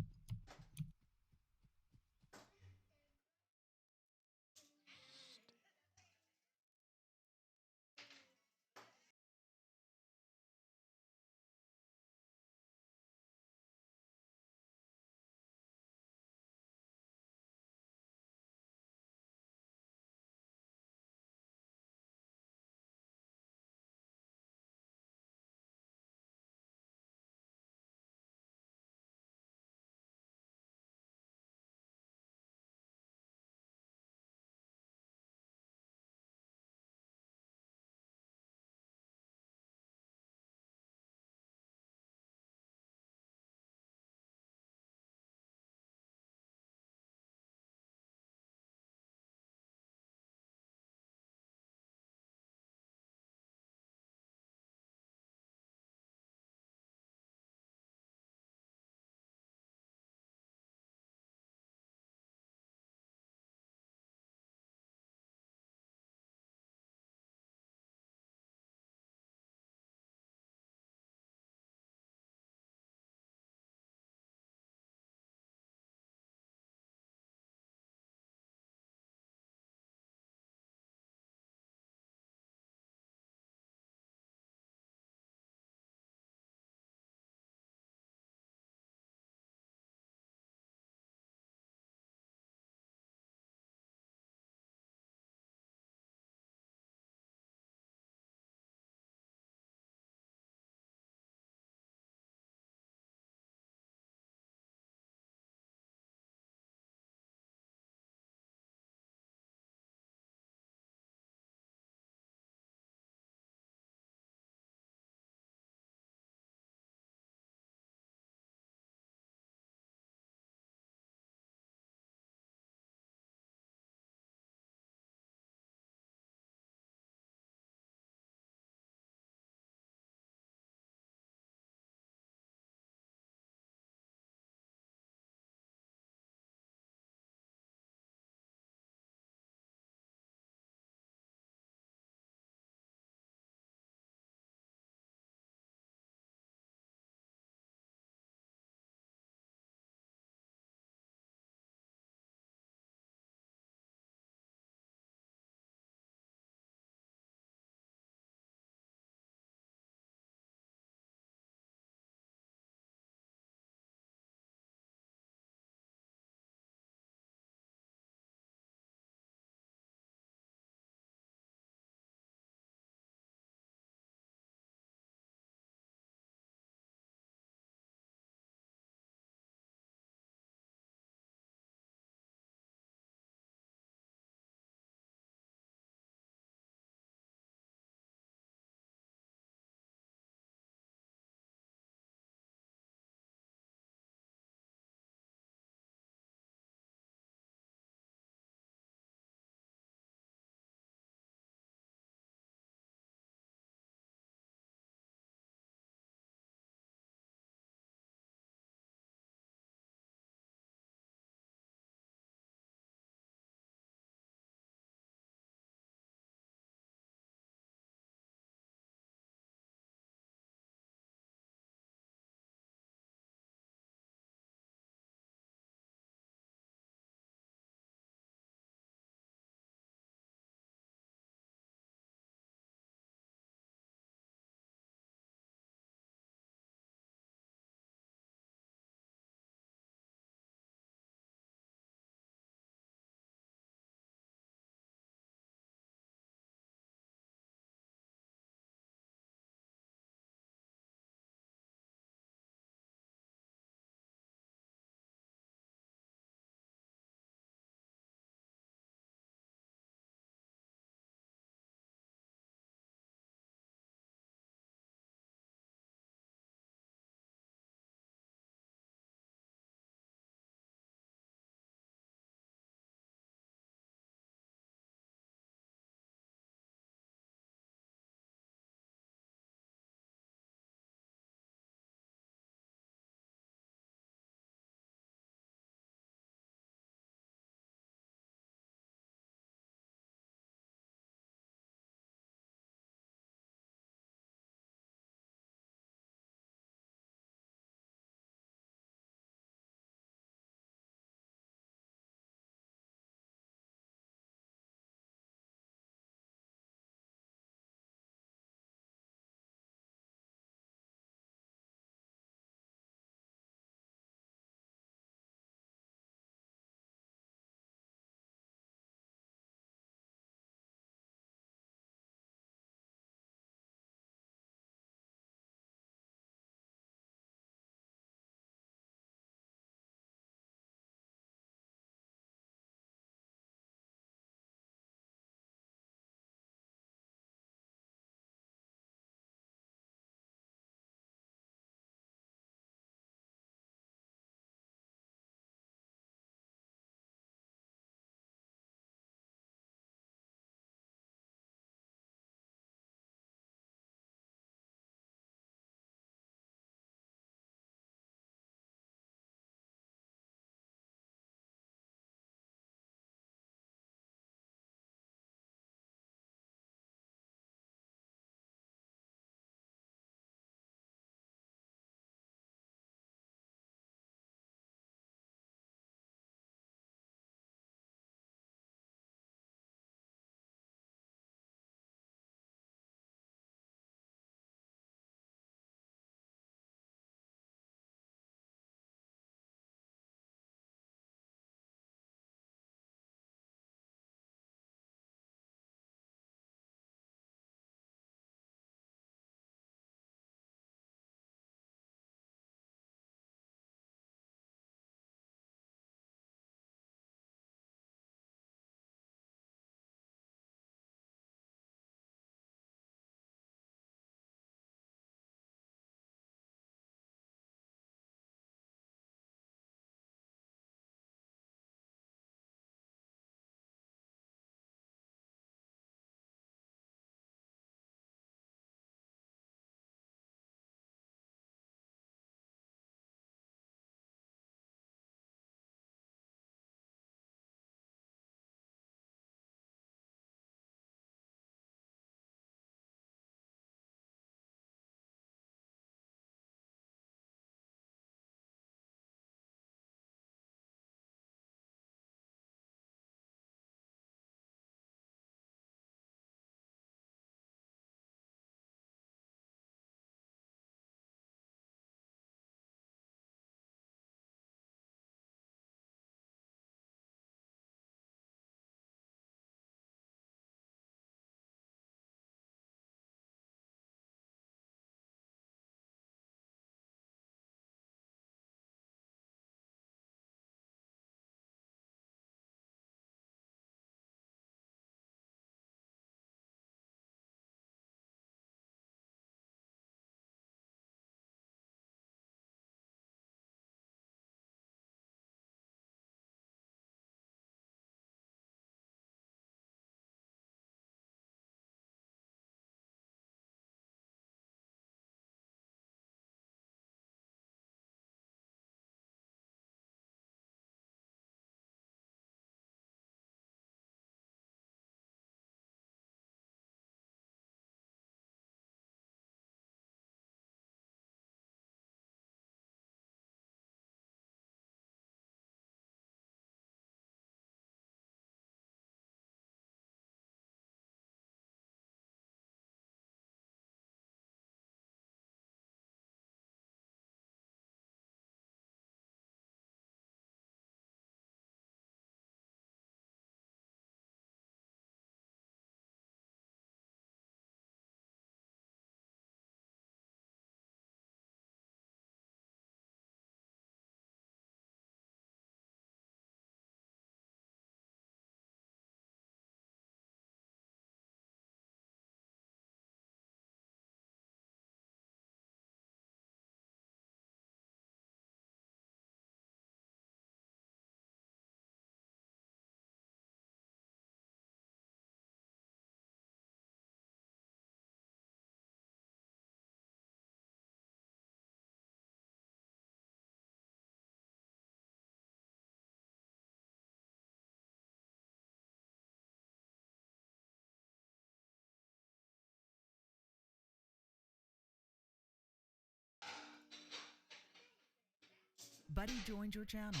Buddy joined your channel.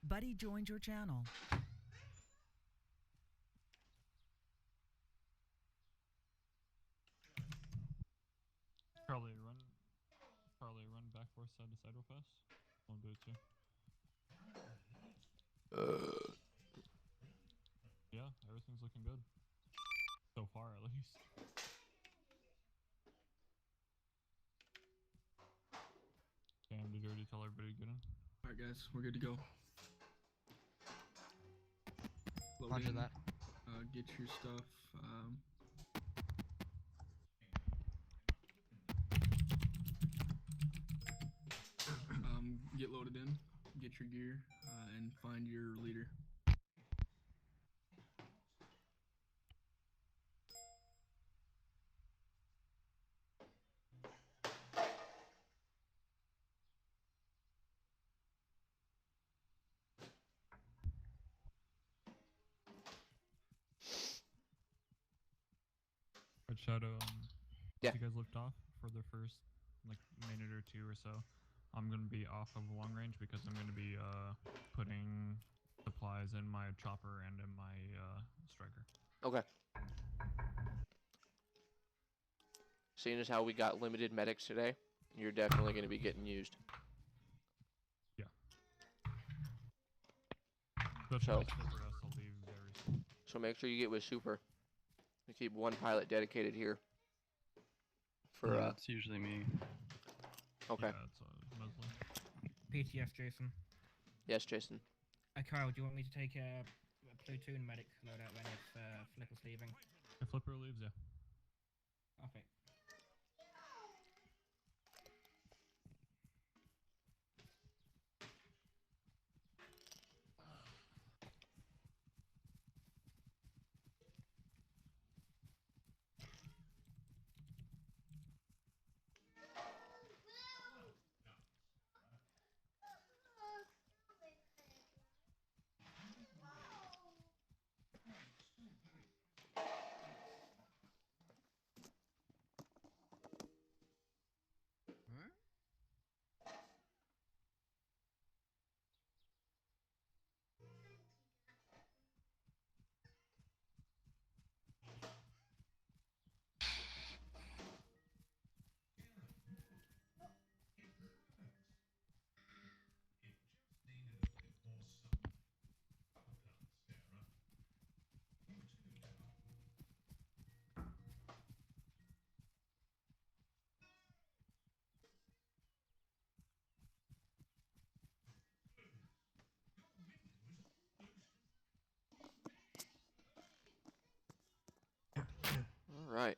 Buddy joined your channel. Charlie, run back forth side to side real fast. I'll do it too. Yeah, everything's looking good. So far, at least. Damn, did you already tell everybody to get in? Alright guys, we're good to go. Roger that. Get your stuff. Get loaded in, get your gear, and find your leader. Red Shadow, yeah. You guys lift off for the first like minute or two or so. I'm gonna be off of long range because I'm gonna be putting supplies in my chopper and in my striker. Okay. Seeing as how we got limited medics today, you're definitely gonna be getting used. Yeah. So make sure you get with Super. We keep one pilot dedicated here. For that's usually me. Okay. Yeah, it's Muslim. PTS, Jason. Yes, Jason. Kyle, do you want me to take a platoon medic loadout then if Flipper's leaving? If Flipper leaves, yeah. Okay. All right.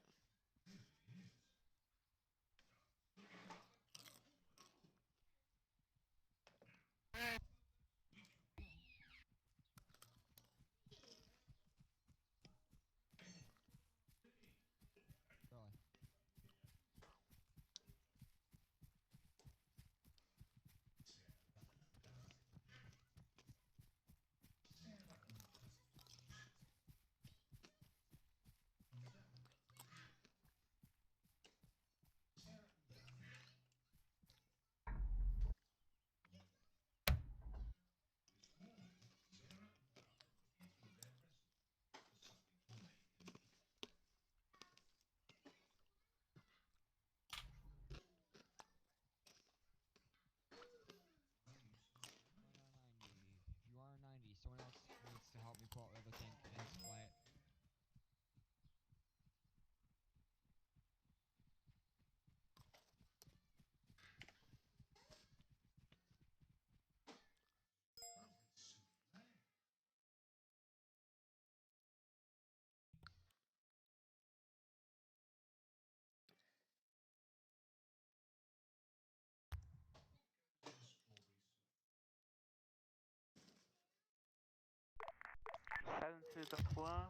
You are 90. Someone else needs to help me pull out the other tank and supply it.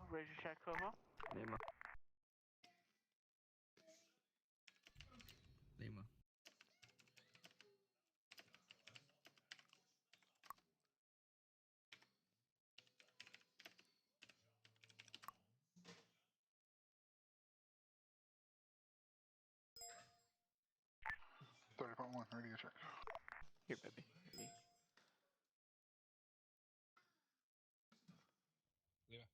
Ready to check over? Lima. Lima. Radio check. Here, baby. Me. Yeah.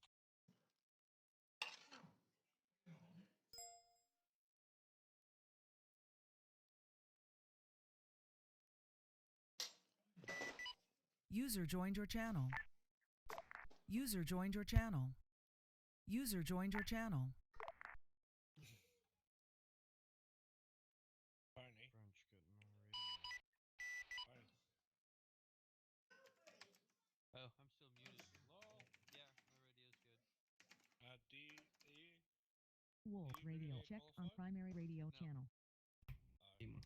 User joined your channel. User joined your channel. User joined your channel. Barney. French getting on radio. Barney. Oh, I'm still muted. Lol. Yeah, my radio's good. D-E? Wolf radio check on primary radio channel. Lima.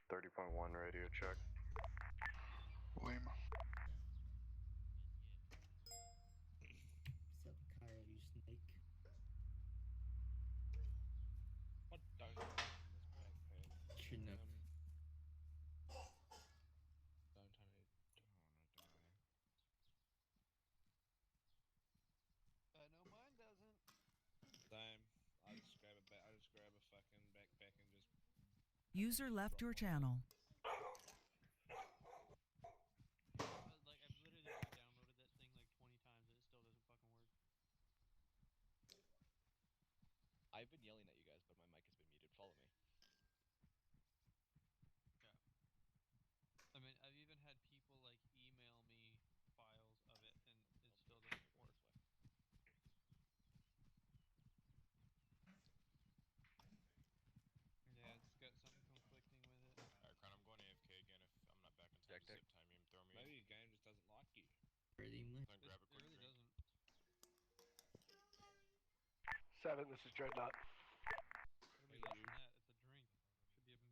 30.1 radio check. Lima. What's up, Kyle, you snake? What don't you have in this backpack? Chinook. Don't tell me. I know mine doesn't. Same. I just grab a fucking backpack and just. User left your channel. Like, I've literally re-downloaded that thing like 20 times and it still doesn't fucking work. I've been yelling at you guys, but my mic has been muted. Follow me. Yeah. I mean, I've even had people like email me files of it and it still doesn't work. Yeah, it's got something conflicting with it. Alright, Crown, I'm going AFK again. If I'm not back in time to zip time you and throw me in. Maybe the game just doesn't like you. Pretty much. Then grab a quick really drink. doesn't. 7, this is Dreadnought. It'll be less than that. It's a drink. Should be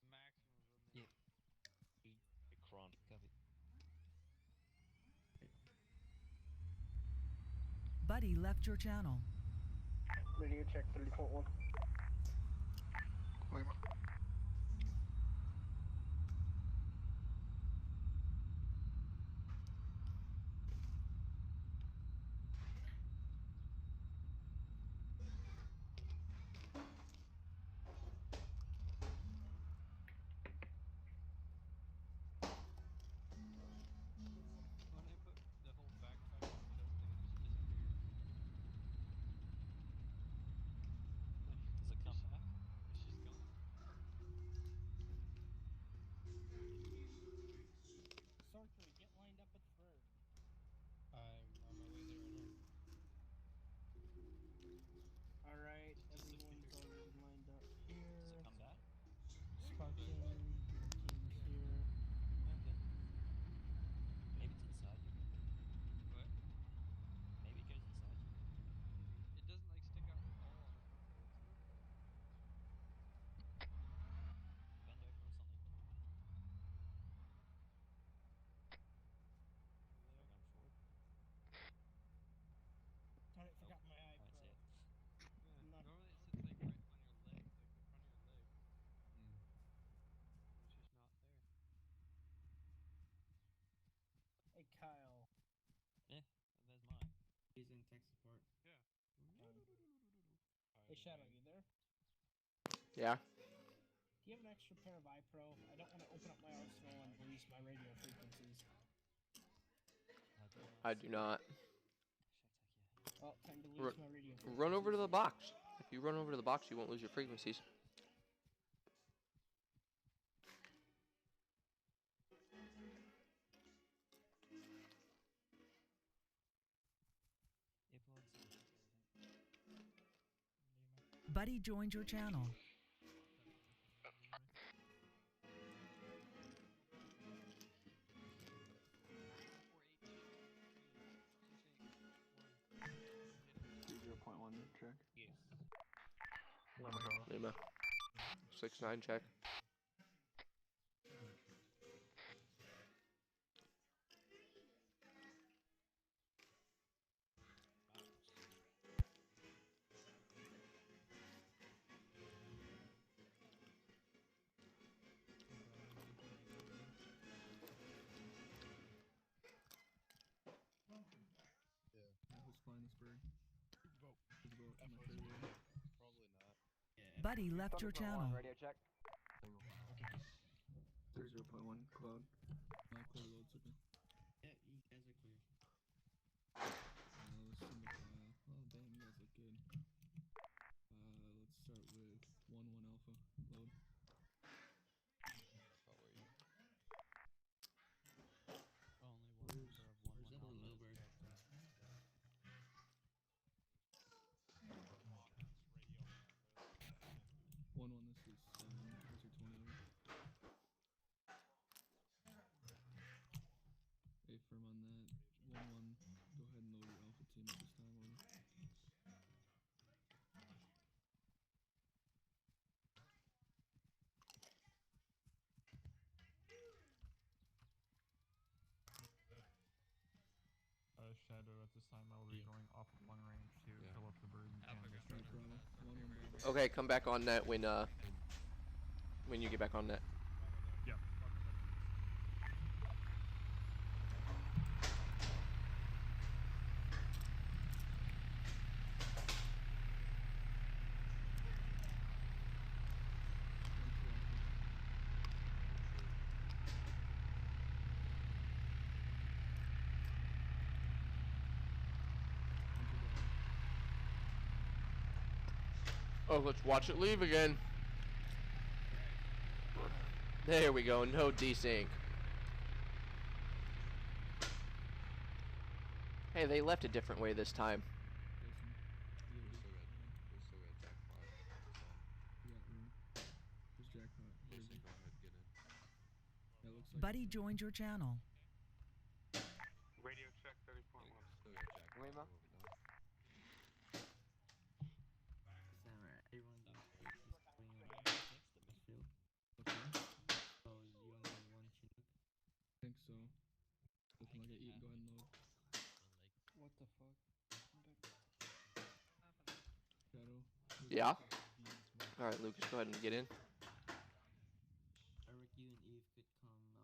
a maximum of a minute. Hey, Kron. Copy. Buddy left your channel. Radio check 30.1. Lima. When I put the whole backpack on, it just disappeared. Does it come back? It's just gone. Sorcerer, get lined up with Bird. I'm on my way there right now. Alright, everyone's already lined up here. Does it come back? Spartan, your team's here. Okay. Maybe it's inside you. What? Maybe it goes inside you. It doesn't like stick out at all on the front of it. It's weird. Bend over or something. Try going forward. Darn it, forgot my eye I pro. see it. Yeah, Not- normally it sits like right on your leg, like the front of your leg. It's just not there. Hey, Kyle. Yeah, there's mine. He's in tech support. Yeah. Hey, Shadow, you there? Yeah. Do you have an extra pair of eye pro? I don't want to open up my arsenal and release my radio frequencies. I do not. Well, time to lose my radio frequencies. Run over to the box. If you run over to the box, you won't lose your frequencies. Buddy joined your channel. Check. Yes. Lima. 6-9 check. Buddy left your channel. Radio check. There's 0.1 cloud. Clear loads, okay. Yeah, you guys are clear. Let's send the file. Oh, damn, you guys look good. Let's start with 1-1 alpha. Load. Only one member of one Where's that little bird? 1-1, this is 7. Where's your 20 over? A firm on that. 1-1. Go ahead and load your alpha team at this time, over. Shadow, at this time I will be going off of long range to fill up the bird and the Bravo. striker. 1-1 Bravo. Okay, come back on net when you get back on net. Yep. Oh, let's watch it leave again. There we go, no desync. Hey, they left a different way this time. We still got jackpot. You got room. Where's jackpot? Where is he? Go ahead, get in. That looks like Buddy joined your channel. Radio check 30.1. Still got jackpot. Lima. Alright, everyone do is putting on the field. Okay. So you only have one Chinook. I think so. Looking like an 8. Go ahead and load. What the fuck? Shadow. Yeah. Alright, Lucas, go ahead and get in. Eric, you and Eve could come on the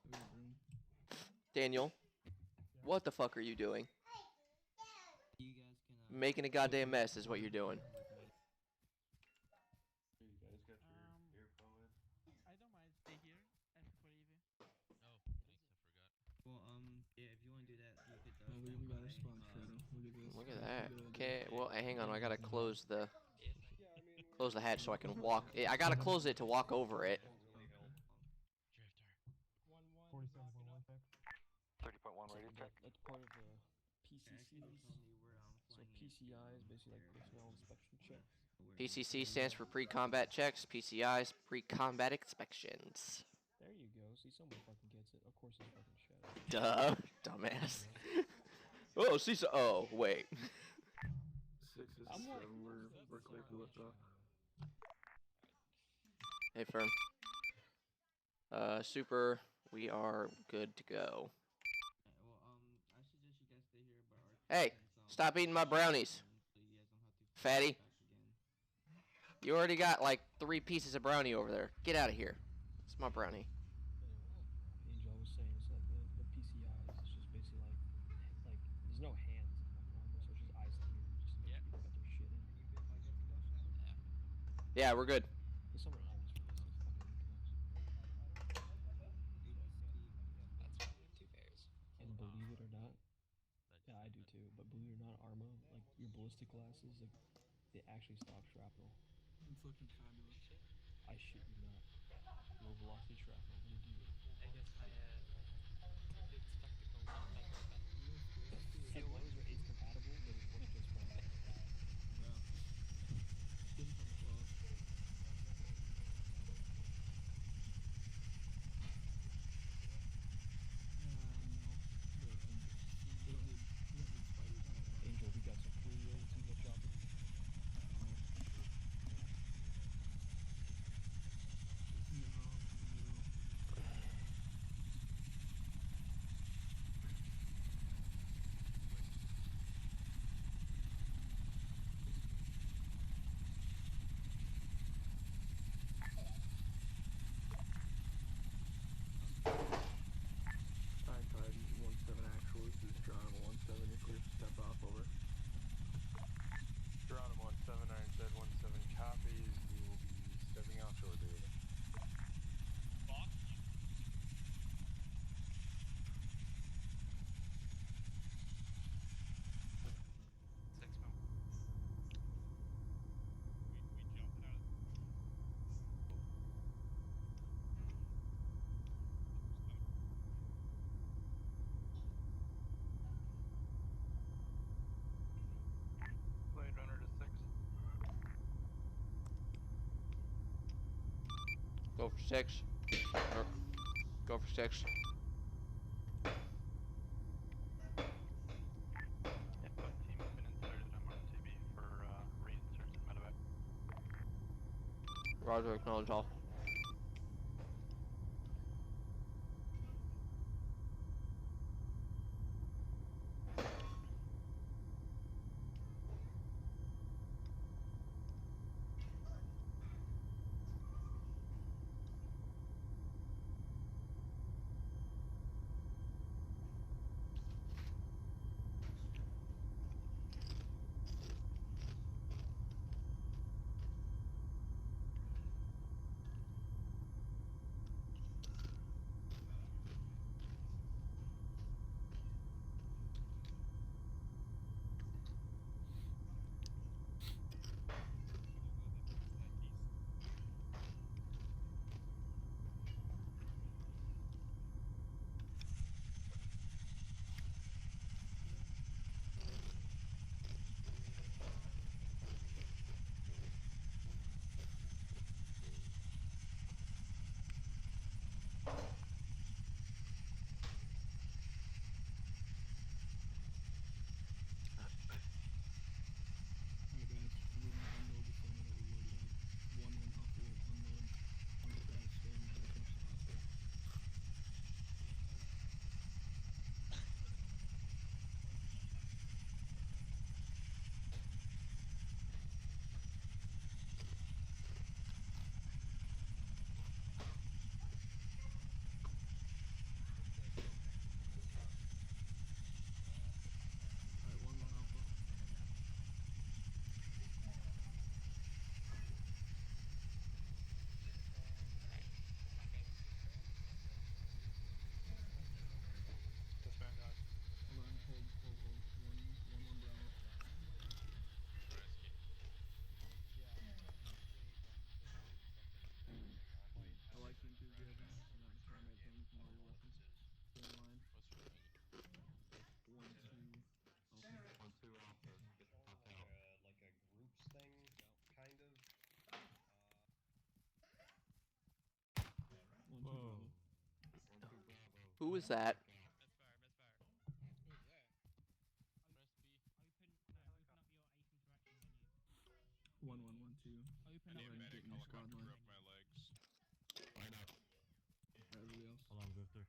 We got room. Daniel, what the fuck are you doing? You guys can Making a goddamn mess is what you're doing. Here, you guys got your earphone in? I don't mind stay here and for Evie. Oh, thanks, I forgot. Well, yeah, if you want to do that, you could. Oh, we got a response, Shadow. Look at this. Look at that. Okay, well, hang on, I gotta close the hatch so I can walk. I gotta close it to walk over it. 30.1 radio check. That's part of the PCCs. So PCI is basically like personnel inspection check. PCC stands for pre-combat checks. PCI is pre-combat inspections. There you go. See, someone fucking gets it. Of course it's fucking Shadow. Duh, dumbass. Oh, see, so. Oh, wait. 6 is 7. We're clear to lift off. Hey, firm. Super. We are good to go. Well, I suggest you guys stay here by our. Hey, stop eating my brownies, fatty. You already got like 3 pieces of brownie over there. Get out of here. It's my brownie. Angel, I was saying, it's like the PCIs is just basically like there's no hands in the normal, so it's just eyes to ears, just to make sure people got their shit in. Yeah, we're good. There's someone always forgets to fucking That's fine. 2 pairs. And believe it or not, yeah, I do too. But believe it or not, Arma, like your ballistic glasses, like they actually stop shrapnel. It's looking fabulous. I shit you not. Low velocity shrapnel, they do. I guess my big spectacles aren't that good. As long as your 8's compatible, they work just fine. Yeah. Skin comes off. Angel, we got some Coolio and Timo chopper. No. Go for 6. Or, go for 6. Roger, acknowledge all. Who was that? One, 2. Go ahead and get in your squad line. Broke my legs. Everybody else. Alarm Drifter.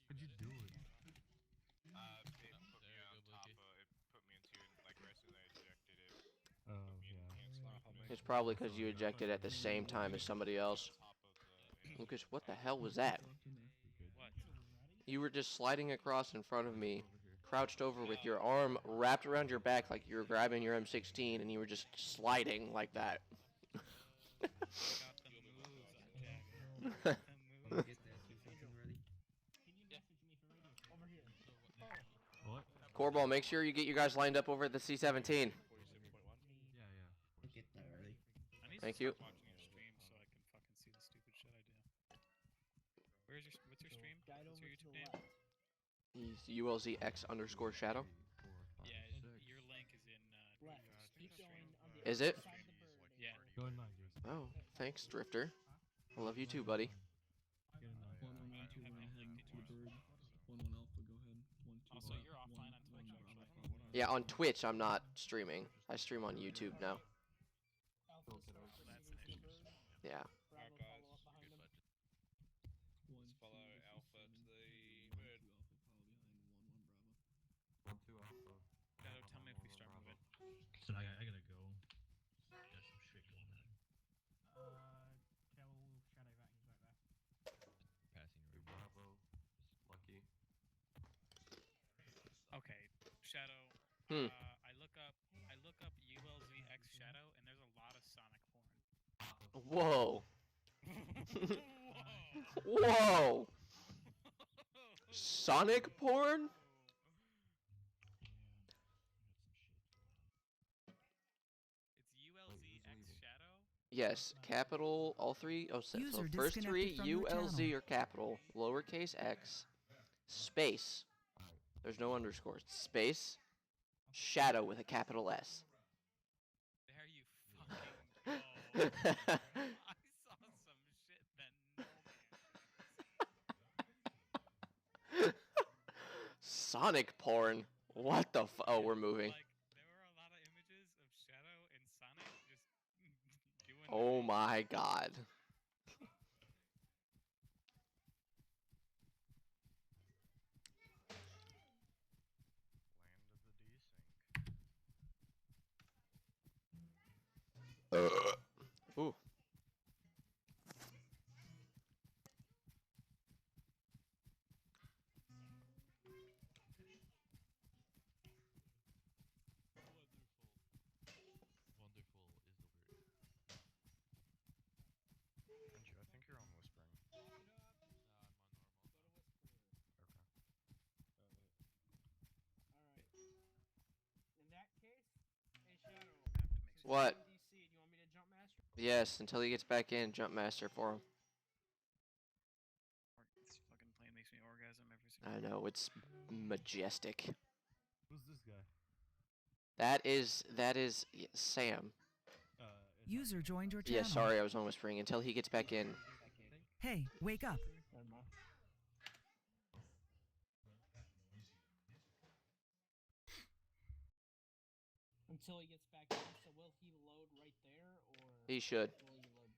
How'd you do it? It put me on top of it. Put me into like right as I ejected it. Oh yeah. It's probably because you ejected at the same time as somebody else. Lucas, what the hell was that? What? You were just sliding across in front of me, crouched over with your arm wrapped around your back like you were grabbing your M16, and you were just sliding like that. What? Corball, make sure you get you guys lined up over at the C-17. Yeah. Get that early. I need Thank to you. start watching your stream so I can fucking see the stupid shit I do. What's your stream? What's your YouTube name? He's ULZX_shadow. Yeah, your link is in Keep going on the Is it? other side of the bird. Yeah. Go in line, Jason. Oh, thanks, Drifter. I love you too, buddy. Get in line. 1, 1, 2, run ahead to the bird. 1, 1 alpha, go ahead. 1, 2. Also, you're offline on Twitch, actually. Yeah, on Twitch I'm not streaming. I stream on YouTube now. That's an issue. Yeah. Alright, guys. Let's follow Alpha to the bird. 1, 2 Alpha. Shadow, tell me if we start moving. So I gotta go. Got some shit going on. Tell Shadow that he's right there. Passing Two Bravo. Lucky. Okay, Shadow. Hmm. I look up ULZX Shadow, and there's a lot of Sonic porn. Whoa. Whoa. Sonic porn? It's ULZX Shadow. Yes, capital, all three. Oh, so User first three, disconnected from your ULZ channel. or capital, lowercase x, space. There's no underscores. Space, shadow with a capital S. There you fucking go. saw some shit that no man. Sonic porn. What the oh, we're moving. Like, there were a lot of images of Shadow and Sonic just doing. Oh my god. Ooh. I think you're on whispering. In that case, hey Shadow. What? DC, do you want me to jump master? Yes, until he gets back in, jump master for him. This fucking plane makes me orgasm every single I know, it's majestic. Who's this guy? That is Sam. User joined your channel. Yeah, sorry, I was on whispering until he gets back in. Hey, wake up. Until he gets back in, so will he load right there, or He should. will he load?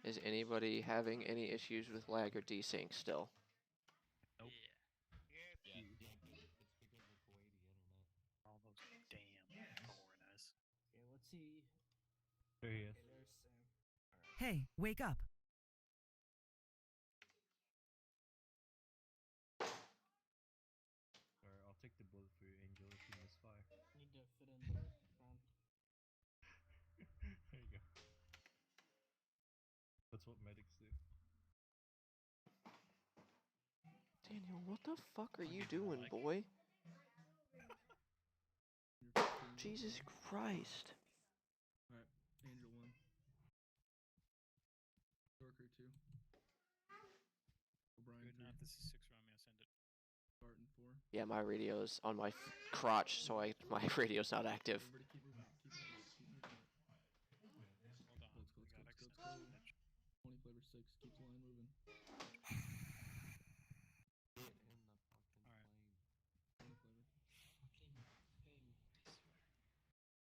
Is anybody having any issues with lag or desync still? Nope. Yeah. All those damn foreigners. Okay, let's see. There he is. Okay, there's Sam. Hey, wake up. Alright, I'll take the bullet for you, Angel, if you misfire. Need to fit in the round. There you go. That's what medics do. Daniel, what the fuck are you doing, boy? Jesus Christ. Alright, Angel 1. Dorker 2. O'Brien Good 3. enough. This is 6 Romeo. Send it. Spartan 4. Yeah, my radio's on my crotch, so my radio's not active. Everybody keep moving. Keep moving. Keep moving. Hold on. Let's go, We let's go, got let's go. 20 flavor 6. Keep the line moving.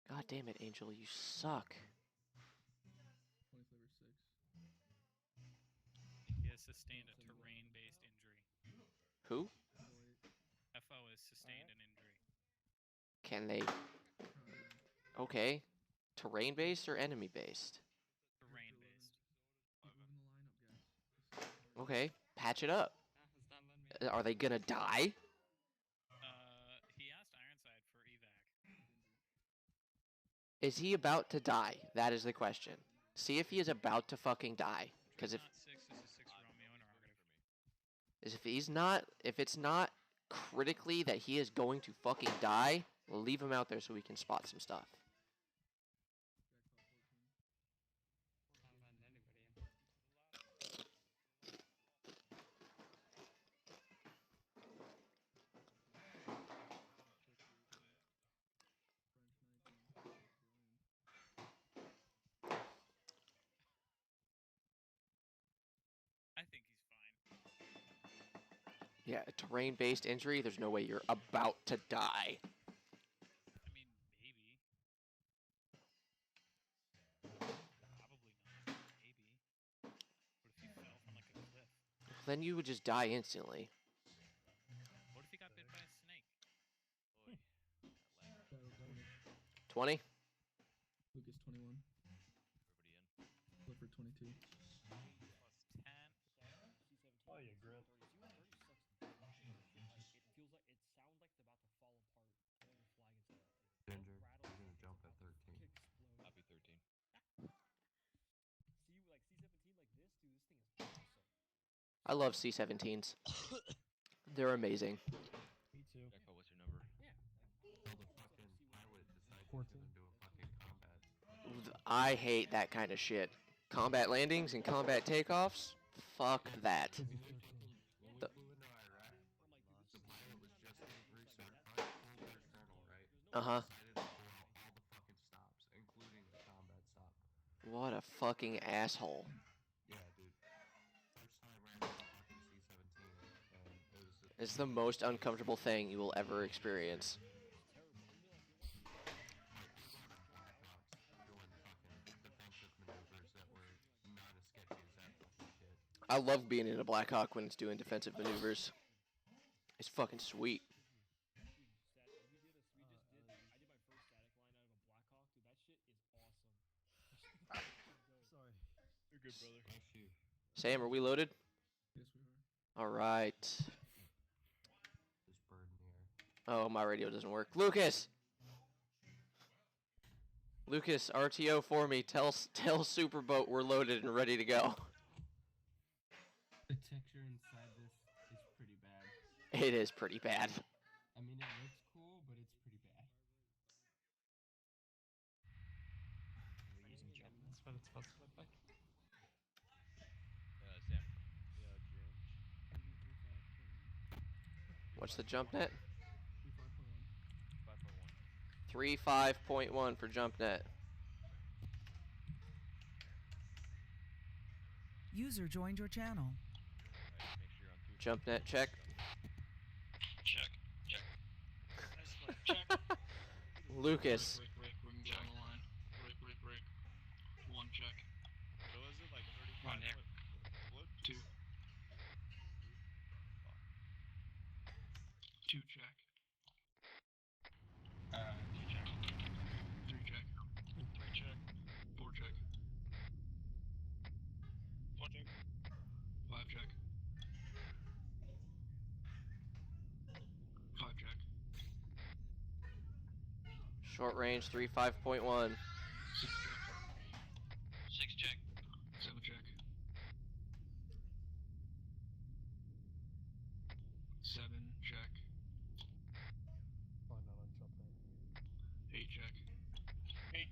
God damn it, Angel, you suck. 20 flavor 6. He has sustained a terrain-based injury. Who? FO has sustained an injury. Can they? Okay. Terrain based or enemy based? Terrain-based. Okay. Patch it up. Are they gonna die? He asked Ironside for evac. Is he about to die? That is the question. See if he is about to fucking die. Because if Not 6, this is 6 Romeo interrogative. if it's not critically that he is going to fucking die, we'll leave him out there so we can spot some stuff. I think he's fine. Yeah, a terrain-based injury, there's no way you're about to die. I mean, maybe. Probably not. Maybe. What if he fell from like a cliff? Then you would just die instantly. What if he got bit by a snake? 20? Lucas 21. Clifford 22. +10. Oh, yeah, Grant. It feels like it sounds like it's about to fall apart. Pulling the flag into Ginger, you're gonna jump at 13. I'll be 13. See, like C17 like this, dude. This thing is awesome. I love C-17s. They're amazing. Me too. Jacko, what's your number? Well, the fucking pilot decides he's gonna do a fucking combat. I hate that kind of shit. Combat landings and combat takeoffs? Fuck that. When we flew into Iraq, the pilot was Uh-huh. Decided to pull out all the fucking stops, including the combat stop. What a fucking asshole. Yeah, dude. First time ran the fucking C-17, and it was... It's the most uncomfortable thing you will ever experience. I love being in a Black Hawk when it's doing defensive maneuvers. It's fucking sweet. Sorry. You're good, brother. Sam, are we loaded? Yes, we are. All right. This bird in the air. Oh, my radio doesn't work. Lucas! Lucas, RTO for me. Tell Superboat we're loaded and ready to go. The texture inside this is pretty bad. It is pretty bad. I mean, it looks cool, but it's pretty bad. We're using jump. That's what it's supposed to look like. Sam. What's the jump net? 5.1. 3.5.1 for jump net. User joined your channel. Jump net check. Check. Check. Lucas. Break. Check. Break. One check. So is it like 35 One here. What? Two. Two check. Two check. Three check. Three check. Four check. Four check. Five check. Five check. Short range 3.5.1. Six check. Seven check. Seven check. Probably not on jump there. Eight check. Eight.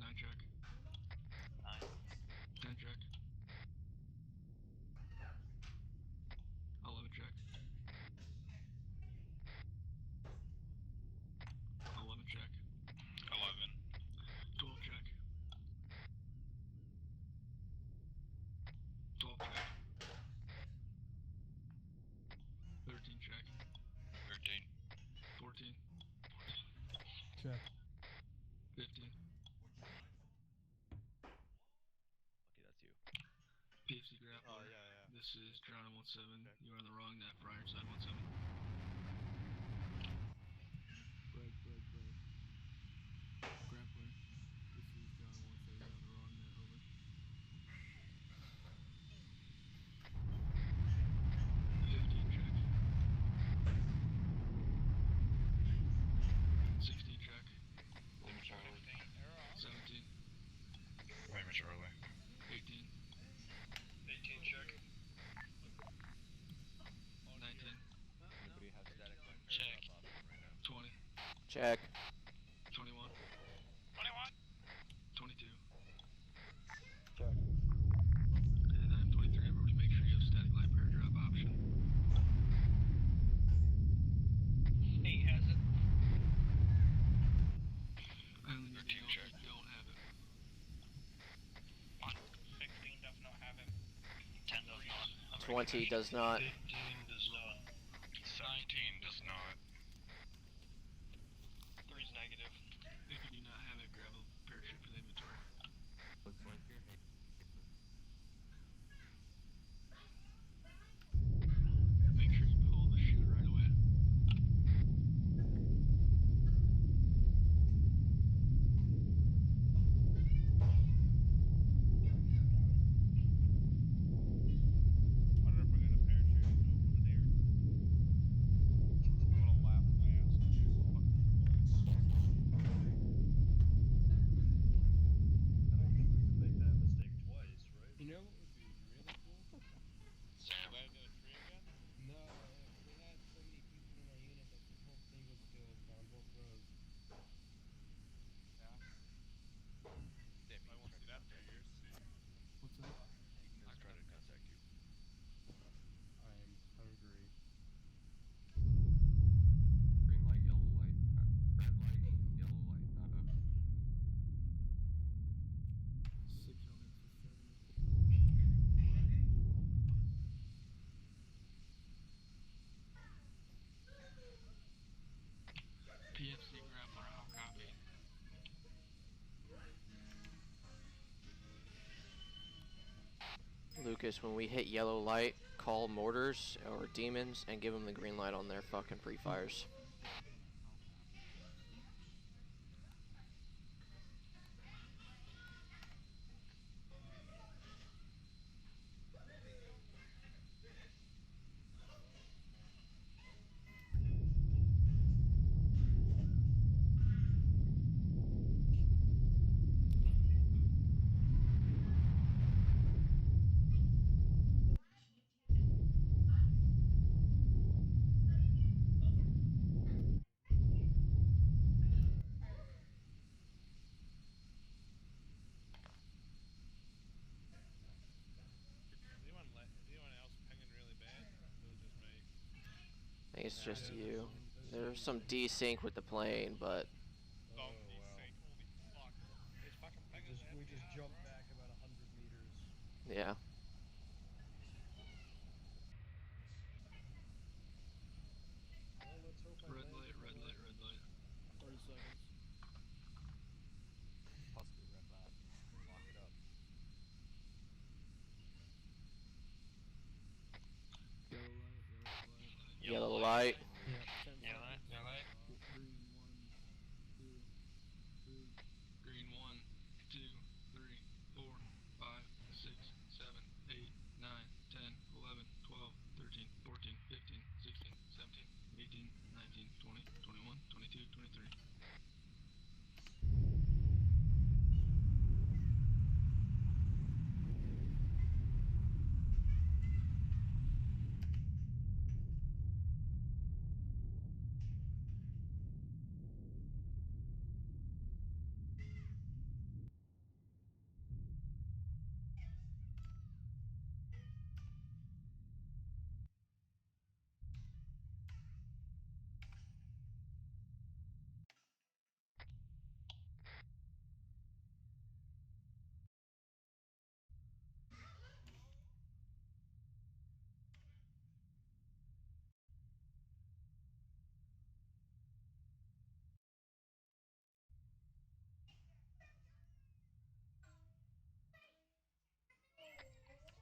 Nine check. Nine. 10 check. 11 check. 11 check. 11. 12 check. 12 check. 13 check. 13. 14. Check. 15. Okay, that's you. PC grappler. Oh, yeah. This is Drown 17. You are on the wrong net for Ironside 17. Break. Grappler. This is John 17 on the wrong net, over. 15 check. 16 check. Lima Charlie. 17. Lima Charlie. 18. 18 check. 19. Anybody have static line Check. paragraph option right now? 20. Check. 21. 21. 22. Check. And I'm 23. Everybody make sure you have static line paragraph option. State has it. I only need to know if you don't have it. 16 does not have it. 10 does not. 20 does not. 15 does not. 17 does not. 3 is negative. If you do not have it, grab a parachute for the inventory. Looks like you're... Make sure you pull the chute right away. I don't know if we're gonna parachute. Lucas, when we hit yellow light, call mortars or demons and give them the green light on their fucking pre-fires. Is anyone else pinging really bad? Or is it just me? I think it's just you. There's some desync with the plane, but Don't desync. Holy fuck. It's fucking pinging the We just FBI, jumped bro. back about 100 meters. yeah. Well, let's hope I Red land light, in the red light, red light. 30 seconds. Possibly red light. Lock it up. Yellow light. Yep. 10 Yellow light. seconds. Yellow light. Green 1, 2, 3. Green 1, 2, 3, 4, 5, 6, 7, 8, 9, 10, 11, 12, 13, 14, 15, 16, 17, 18, 19, 20, 21, 22, 23.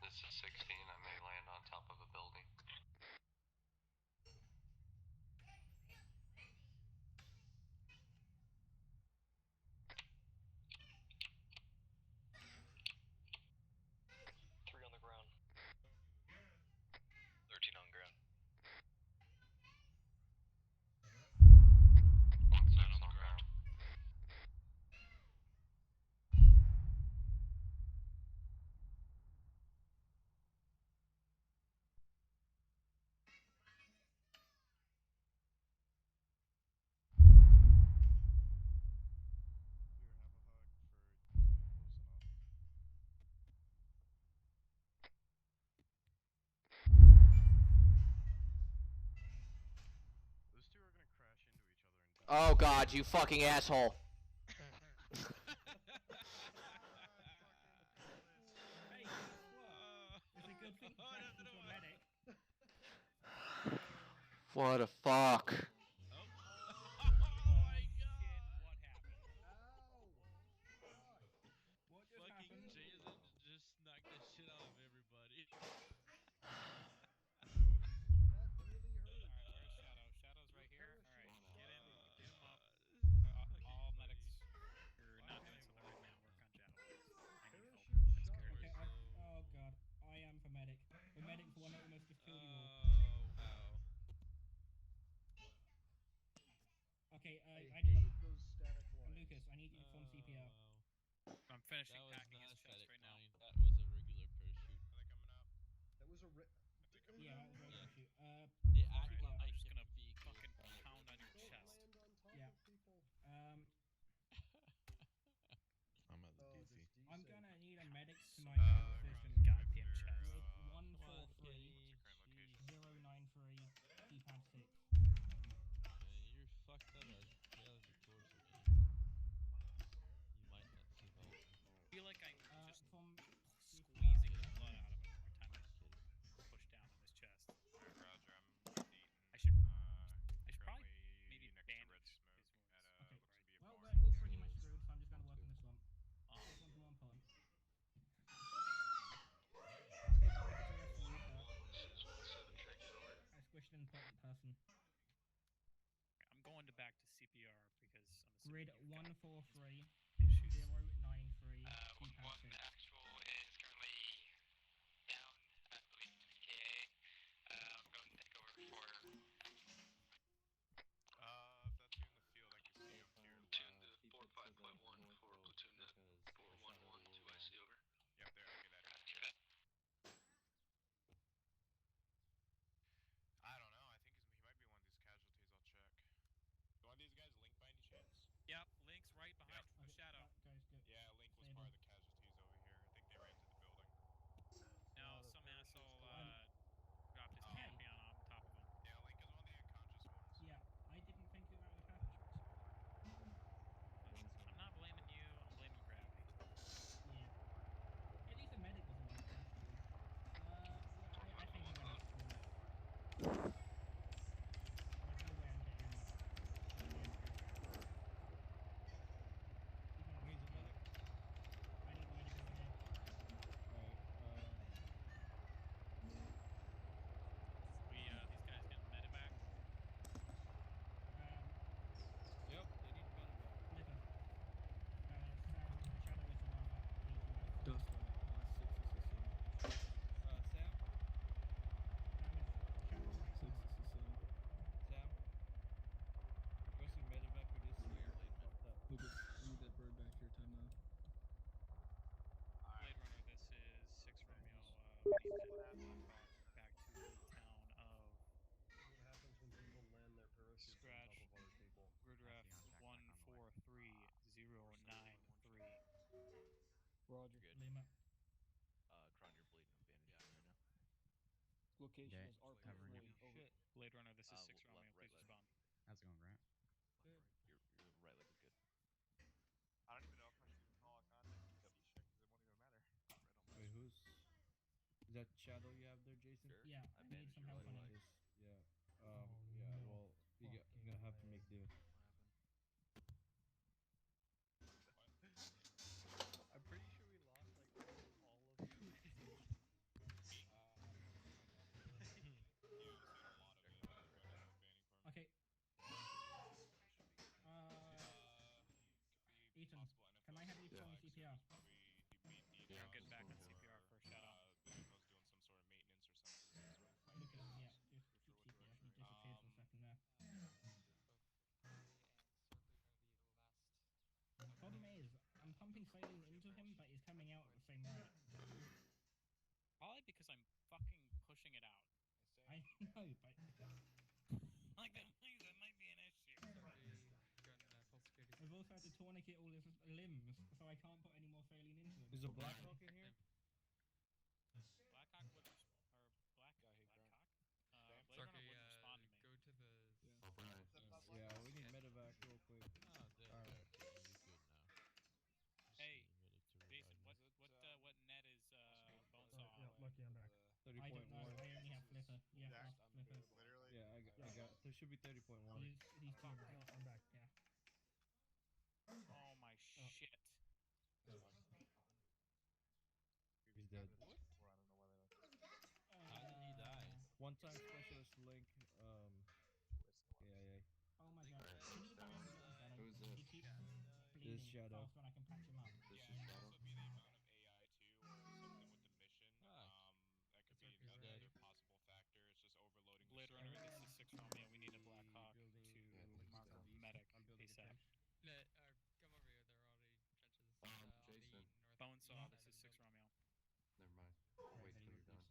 This is 16. I may land on top of a building. Three on the ground. 13 on ground. 1 on the ground. Those two are gonna crash into each other and die. Oh god, you fucking asshole. Hey, guess what? It's a good thing you crashed into a medic. What a fuck. Oh. Oh my god. What happened? Ow! Fuck! What just Fucking happened? Jason just knocked the shit out of everybody. That really hurt. Alright, where's Shadow? Shadow's right here. Alright, get in. Get him up. All medics. Or not medics on the rig now. Work on Shadow, please. I need help. Parachute shot. Okay, oh god. I am for medic. The medic's the one that almost just killed you all. Ow. Okay, I I hate need those static lines. Lucas, I need you to perform CPR. I'm finishing That was packing not his chest static right now. line. That was a regular parachute. Are they coming up? That was a Yeah, that was regular shoot. They perform act CPR. like I'm just gonna vehicles. fucking pound on your Don't chest. land on top Yeah. of people. I'm at the DC. I'm gonna need a medic to my system. Goddamn chest. With Come on, 143 kitty. Jeez. 093 keypad 6. Man, you're fucked up as hell in the torso, man. You might not survive. I feel like I'm just From squeezing the blood out of him every time I Just kidding. push down on his chest. Alright, Roger. I'm person. I'm going to back to CPR because I'm Grid assuming you've got 143 issues. 093 keypad 6. Actual is currently down, I believe, to KA. I'm going to take over for. If that's you in the field, I can see you up to your left. Tune to 45.1 for platoon 411 to IC over. Yep, there, I get that. I don't know, I think he might be one of these casualties, I'll check. One of these guys Link by any chance? Yep, Link's right behind a shadow. Yeah, Link was part of the casualties over here. I think they ran to the building. No, some asshole dropped his champion on top of him. Yeah, Link is one of the unconscious ones. Yeah, I didn't think about the parachutes. I'm not blaming you, I'm blaming gravity. Yeah. At least the medic was the one that crashed you. Yeah, I think I'm gonna have to call it. There's no way I'm getting him. Needs a medic. I need a medic over here. Alright, These guys getting medevac? Yep, they need medevac. Flipper. Shadow is the one that needs you out. Dustin, 6 is the same. Sam? Shadow right 6 is the same. Sam? Requesting medevac for this year. Fucked up. Lucas, I need that bird back here, timeout. Blade Runner, this is 6 Romeo. We need medevac back to the town of What happens when people land their parachutes on top of other people? Grid ref 143093. Roger. Good. Lima. Kron, you're bleeding. I'm bandaging right now. Location Yeah, is RP covering 40. you. Over. Shit. Blade Runner, this is 6 left, Romeo. right Please leg. respond. How's it going, Grant? Good. Your right leg is good. I don't even know if I should even call a contact CT check because it won't even matter. Wait, who's... Is that Shadow you have there, Jason? Sure. Yeah, I need some help on him. Yeah. Oh, yeah, no well, you're gonna have to make do. I'm pretty sure we lost like all of you. Okay. Ethan, can I have you perform CPR? Yeah, get back in CPR for a shadow. The depo's doing some sort of maintenance or something. Lucas, yeah, just keep CPR. He disappeared for a second there. Problem is, I'm pumping saline into him, but he's coming out at the same rate. Probably because I'm fucking pushing it out. I know, but... Like, that might be an issue. We've also had to tourniquet all his limbs, so I can't put any more saline into him. Is a Blackhawk in here? Blackhawk would... Blackhawk? Blade Runner wouldn't respond to me. Go to the... Yeah, we need medevac real quick. Alright. Hey, Jason, what net is Bonesaw? Yeah, lucky I'm back. 30.1. I don't know, I only have Flipper. Yeah, Yeah, last Flipper. Literally? Yeah, I got. There should be 30.1. He's to your right. No, I'm back. Yeah. Oh my shit. He's dead. Or I don't know why they don't. How did he die? One-time specialist Link. Yeah. Oh my god. Can you come in with Shadow? Who's He this? keeps bleeding This Shadow. fast when I can patch him up. This Yeah, is it could Shadow. also be the amount of AI too, or something with the mission. That could be another possible factor. It's just overloading. Blade Runner, this is 6 Romeo. We need a Blackhawk to mark our medic ASAP. Come over here. They're already trenches. Jason. Bonesaw, this is 6 Romeo. Never mind. Wait till you're done.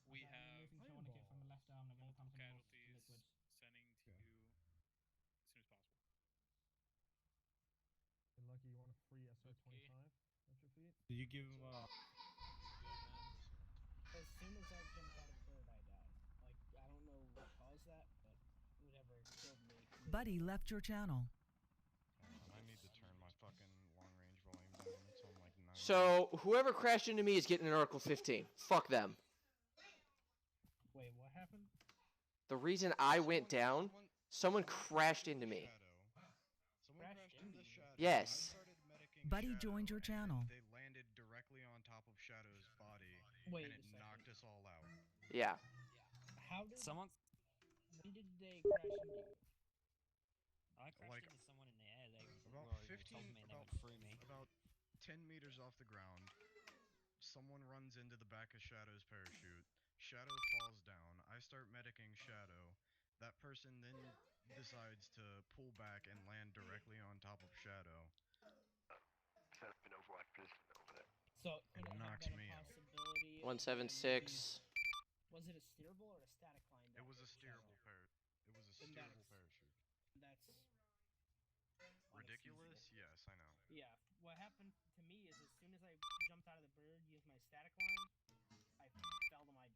We Okay, have I'm removing tourniquet from the left arm. They're going to pump in more casualties liquids. sending to you as soon as possible. And Lucky, you want a free SR-25 at your feet? Did you give him As soon as I jumped out of the bird, I died. Like, I don't know what caused that, but whatever killed me. Buddy left your channel. I need to turn my fucking long range volume down. It's on like 9. So whoever crashed into me is getting an Oracle 15. Fuck them. Wait, what happened? The reason I went down, someone crashed into me. Someone crashed into Shadow. Yes. I started medicing Buddy Shadow, joined your and channel. They landed directly on top of Shadow's body, Wait and it a second. knocked us all out. Yeah. How did Someone. When did they crash into you? I crashed Like, into someone in the air. They about were 15, told me they about, would free me. about 10 meters off the ground, someone runs into the back of Shadow's parachute. Shadow falls down. I start medicing Shadow. That person then decides to pull back and land directly on top of Shadow. Shadow's been overwatched. Please over there. So And could it have knocks been a me out. possibility? 176. Was it a steerable or a static line? It was a steerable parachute. That's Ridiculous? Yes, I know. Yeah. What happened to me is as soon as I jumped out of the bird, used my static line, I fell to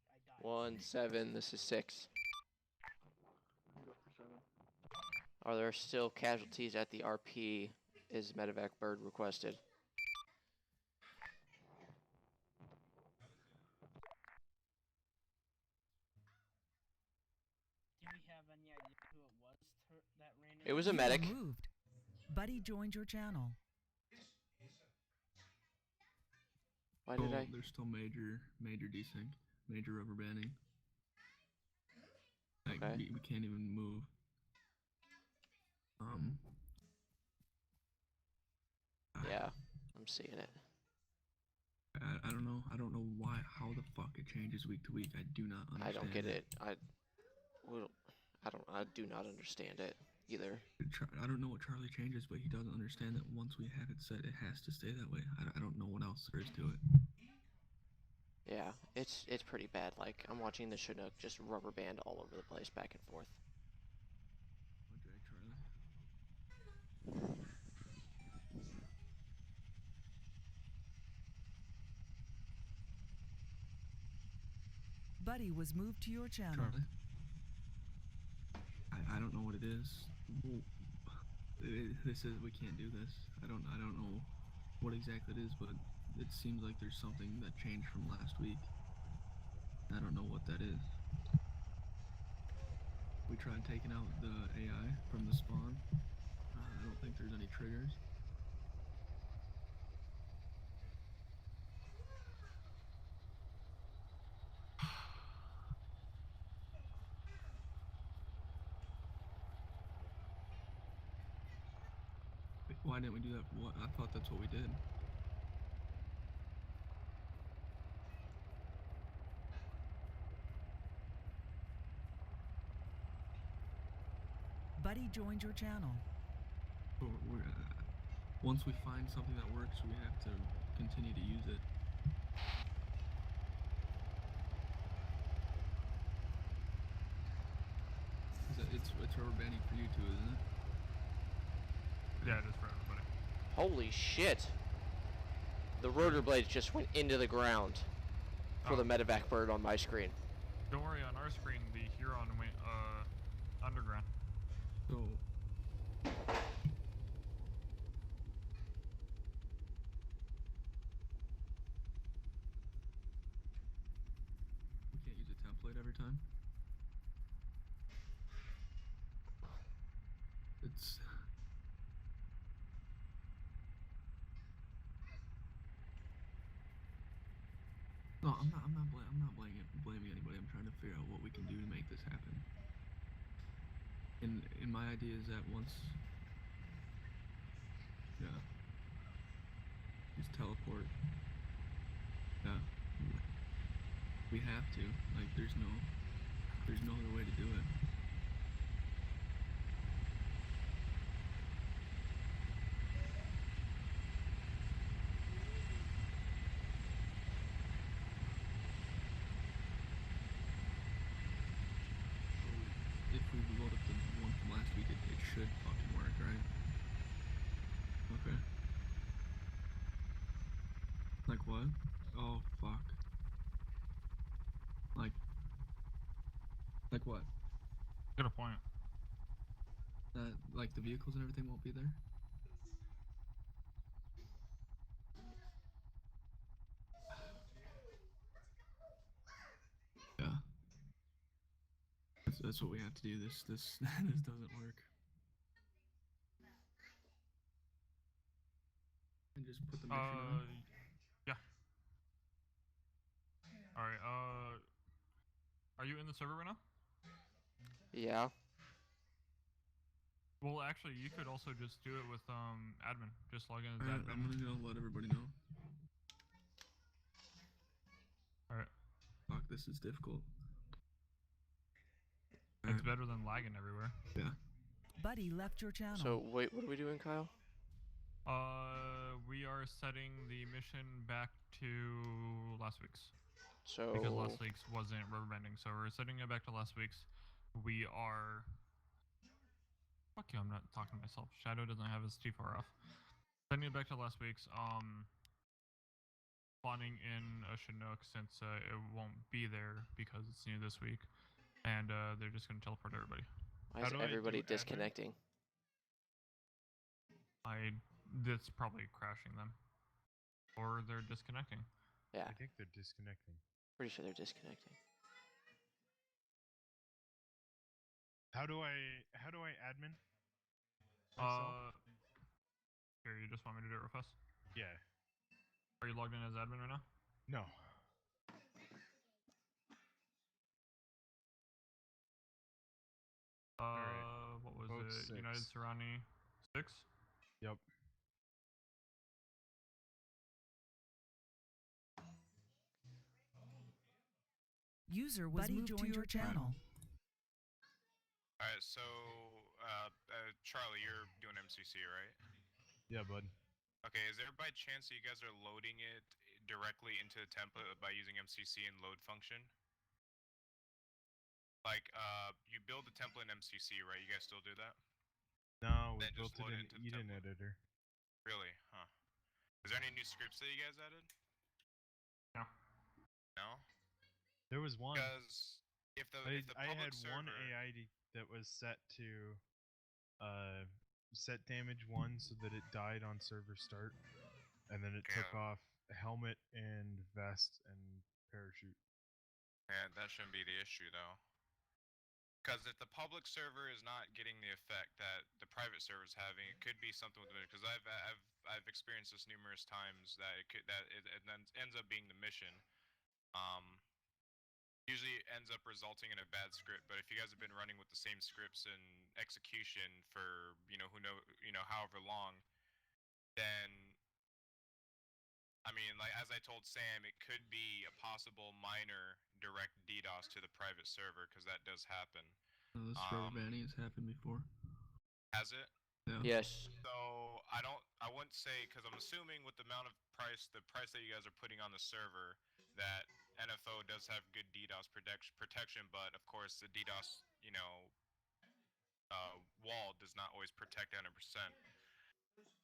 I died. 1-7. This is 6. Are there still casualties at the RP? Is medevac bird requested? Do we have any idea who it was that ran into It was a You medic. were moved. Buddy joined your channel. Why did I? There's still major desync, major rubber banding. Like, Okay. we can't even move. Yeah, I'm seeing it. I don't know. I don't know how the fuck it changes week to week. I do not understand. I don't get it. I do not understand it either. I don't know what Charlie changes, but he doesn't understand that once we have it set, it has to stay that way. I don't know what else there is to it. Yeah, it's pretty bad. Like, I'm watching the Chinook just rubber band all over the place, back and forth. Buddy was moved to your channel. Charlie. I don't know what it is. We can't do this. I don't know what exactly it is, but it seems like there's something that changed from last week. I don't know what that is. We tried taking out the AI from the spawn. I don't think there's any triggers. Why didn't we do that? What? I thought that's what we did. Buddy joined your channel. Once we find something that works, we have to continue to use it. It's rubber banding for you too, isn't it? Yeah, it is for everybody. Holy shit! The rotor blades just went into the ground for the medevac bird on my screen. Don't worry, on our screen, the Huron went underground. So. We can't use a template every time. It's. No, I'm not blaming anybody. I'm trying to figure out what we can do to make this happen. And my idea is that once, yeah, just teleport. Yeah, we have to. Like, there's no other way to do it. If we load up the one from last week, it should fucking work, right? Okay. Like what? Oh, fuck. Like what? Got a point. Like the vehicles and everything won't be there? Yeah. That's what we have to do. This doesn't work. And just put the mission on. Yeah. Alright, Are you in the server right now? Yeah. Well, actually, you could also just do it with admin. Just log in as Alright, admin. I'm gonna go let everybody know. Alright. Fuck, this is difficult. It's better than lagging everywhere. Yeah. Buddy left your channel. So wait, what are we doing, Kyle? We are setting the mission back to last week's. So Because last week's wasn't rubber banding, so we're setting it back to last week's. We are. Fuck you, I'm not talking to myself. Shadow doesn't have his T4 off. Sending it back to last week's. Spawning in a Chinook since it won't be there because it's new this week, and they're just gonna teleport everybody. Why is everybody disconnecting? That's probably crashing them, or they're disconnecting. Yeah. I think they're disconnecting. Pretty sure they're disconnecting. How do I admin? Here, you just want me to do it real fast? Yeah. Are you logged in as admin right now? No. What was Vote it? 6. United Surrounding 6? Yep. User was moved to your channel. Alright, so, Charlie, you're doing MCC, right? Yeah, bud. Okay, is there by chance that you guys are loading it directly into the template by using MCC and load function? Like, you build the template in MCC, right? You guys still do that? No, we Then built just it load in it into the Eden template. editor. Really? Huh. Is there any new scripts that you guys added? No. No? There was one. Because if the I public had server, one AI that was set to set damage 1 so that it died on server start, and then it took off helmet and vest and parachute. yeah, that shouldn't be the issue though. Because if the public server is not getting the effect that the private server is having, it could be something with the mission. Because I've experienced this numerous times that it then ends up being the mission. Usually it ends up resulting in a bad script. But if you guys have been running with the same scripts in execution for however long, then I mean, like as I told Sam, it could be a possible minor direct DDoS to the private server because that does happen. No, this rubber banding has happened before. Has it? Yeah. Yes. So I wouldn't say, because I'm assuming with the amount of the price that you guys are putting on the server, that NFO does have good DDoS protection, but of course the DDoS, wall does not always protect 100%.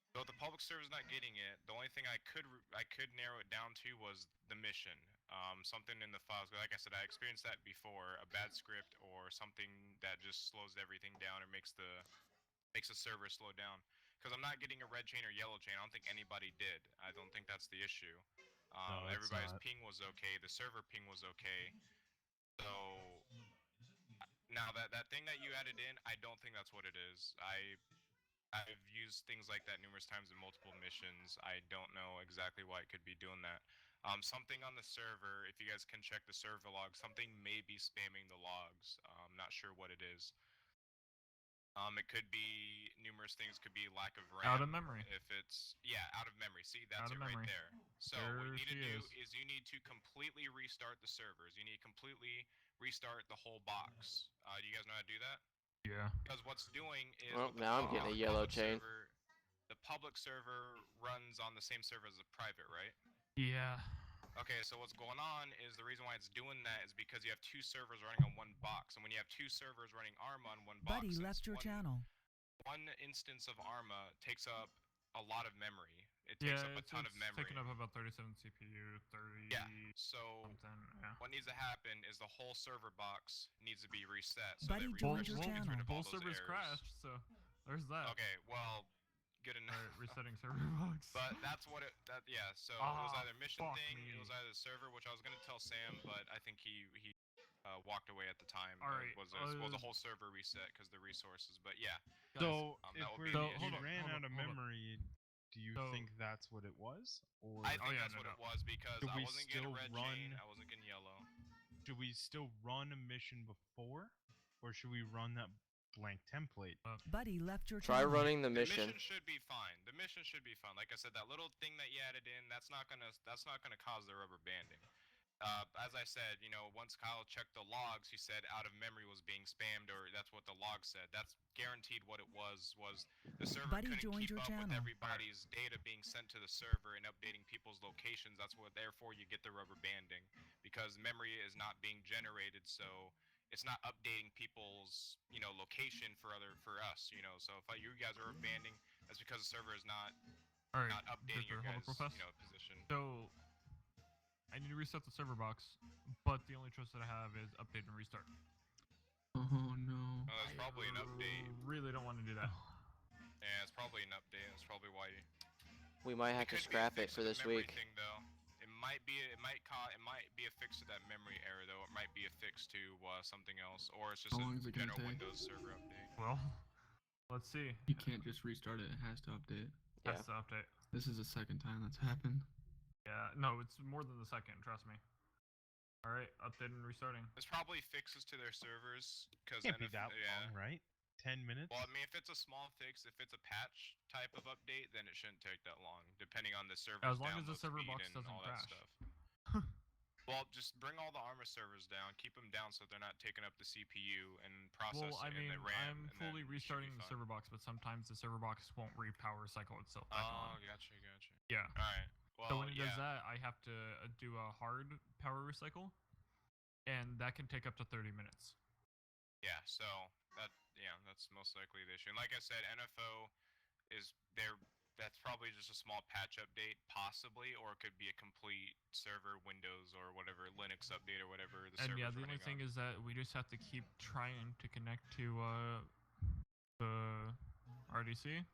So if the public server is not getting it, the only thing I could narrow it down to was the mission. Something in the files. Like I said, I experienced that before. A bad script or something that just slows everything down or makes the server slow down. Because I'm not getting a red chain or yellow chain. I don't think anybody did. I don't think that's the issue. No, it's everybody's not. ping was okay. The server ping was okay. So now that thing that you added in, I don't think that's what it is. I've used things like that numerous times in multiple missions. I don't know exactly why it could be doing that. Something on the server, if you guys can check the server log, something may be spamming the logs. I'm not sure what it is. It could be numerous things. Could be lack of RAM. Out of memory. If it's out of memory. See, that's Out it of right memory. there. So what you need to do is you need to completely restart the servers. You need to completely restart the whole box. Do you guys know how to do that? Yeah. Because what's doing is Well, now I'm getting a yellow chain. The public server runs on the same server as the private, right? Yeah. Okay, so what's going on is the reason why it's doing that is because you have two servers running on one box, and when you have two servers running ARMA on one box, Buddy left your channel. One instance of ARMA takes up a lot of memory. It takes up a ton of memory. Taking up about 37 CPU, 30. Yeah. So what needs to happen is the whole server box needs to be reset. So Buddy joined your channel. Both servers crashed, so there's that. Okay, well, good enough. Resetting server box. But that's what it. So it was either mission thing. It was either server, which I was gonna tell Sam, but I think he walked away at the time. Alright. Was a whole server reset because the resources. But yeah. So that if would be we ran out of memory, do you think that's what it was? Or I think that's what it was because do I we wasn't getting still red run? chain. I wasn't getting yellow. should we still run a mission before, or should we run that blank template? Buddy left your Try channel. running the The mission. mission should be fine. The mission should be fine. Like I said, that little thing that you added in, that's not gonna cause the rubber banding. As I said, you know, once Kyle checked the logs, he said out of memory was being spammed, or that's what the log said. That's guaranteed what it was the server Buddy couldn't joined keep your up with channel. everybody's data being sent to the server and updating people's locations. That's what, therefore, you get the rubber banding, because memory is not being generated, so it's not updating people's, you know, location for us, you know. So if you guys are rubber banding, that's because the server is not updating your guys' position. So I need to reset the server box, but the only choice that I have is update and restart. Oh no. Oh, that's probably an update. Really don't want to do that. Yeah, it's probably an update. That's probably why you... We might have to scrap it for this week. Thing, though. It might be a fix to that memory error, though. It might be a fix to something else, or it's just a general Windows server update. Well, let's see. You can't just restart it. It has to update. Has to update. This is the second time that's happened. Yeah, no, it's more than the second. Trust me. All right, update and restarting. There's probably fixes to their servers because can't be that long, right? 10 minutes. Well, I mean, if it's a small fix, if it's a patch type of update, then it shouldn't take that long, depending on the server. As long as the server box doesn't crash. Well, just bring all the Arma servers down, keep them down so they're not taking up the CPU and processing and the RAM. I'm fully restarting the server box, but sometimes the server box won't repower cycle itself back on. Oh, gotcha. Yeah. All right. Well, so when it does that, I have to do a hard power recycle, and that can take up to 30 minutes. Yeah, so that's most likely the issue. And like I said, NFO is there. That's probably just a small patch update, possibly, or it could be a complete server Windows or whatever Linux update or whatever the server's yeah, the only thing is that we just have to keep trying to connect to the RDC,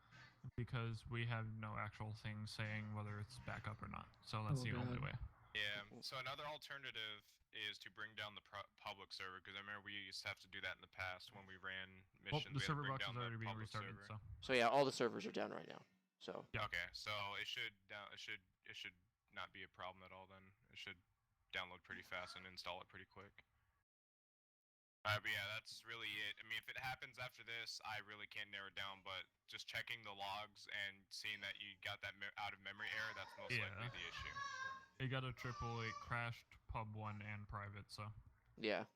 because we have no actual thing saying whether it's backup or not. So that's the only way. Yeah. So another alternative is to bring down the public server, because I remember we used to have to do that in the past when we ran missions. Well, the server box is already being restarted. So yeah, all the servers are down right now. So okay, so it should not be a problem at all then. It should download pretty fast and install it pretty quick. Alright, but yeah, that's really it. I mean, if it happens after this, I really can't narrow it down, but just checking the logs and seeing that you got that out of memory error, that's most likely the issue. You got a 888 crashed pub 1 and private, so. Yeah.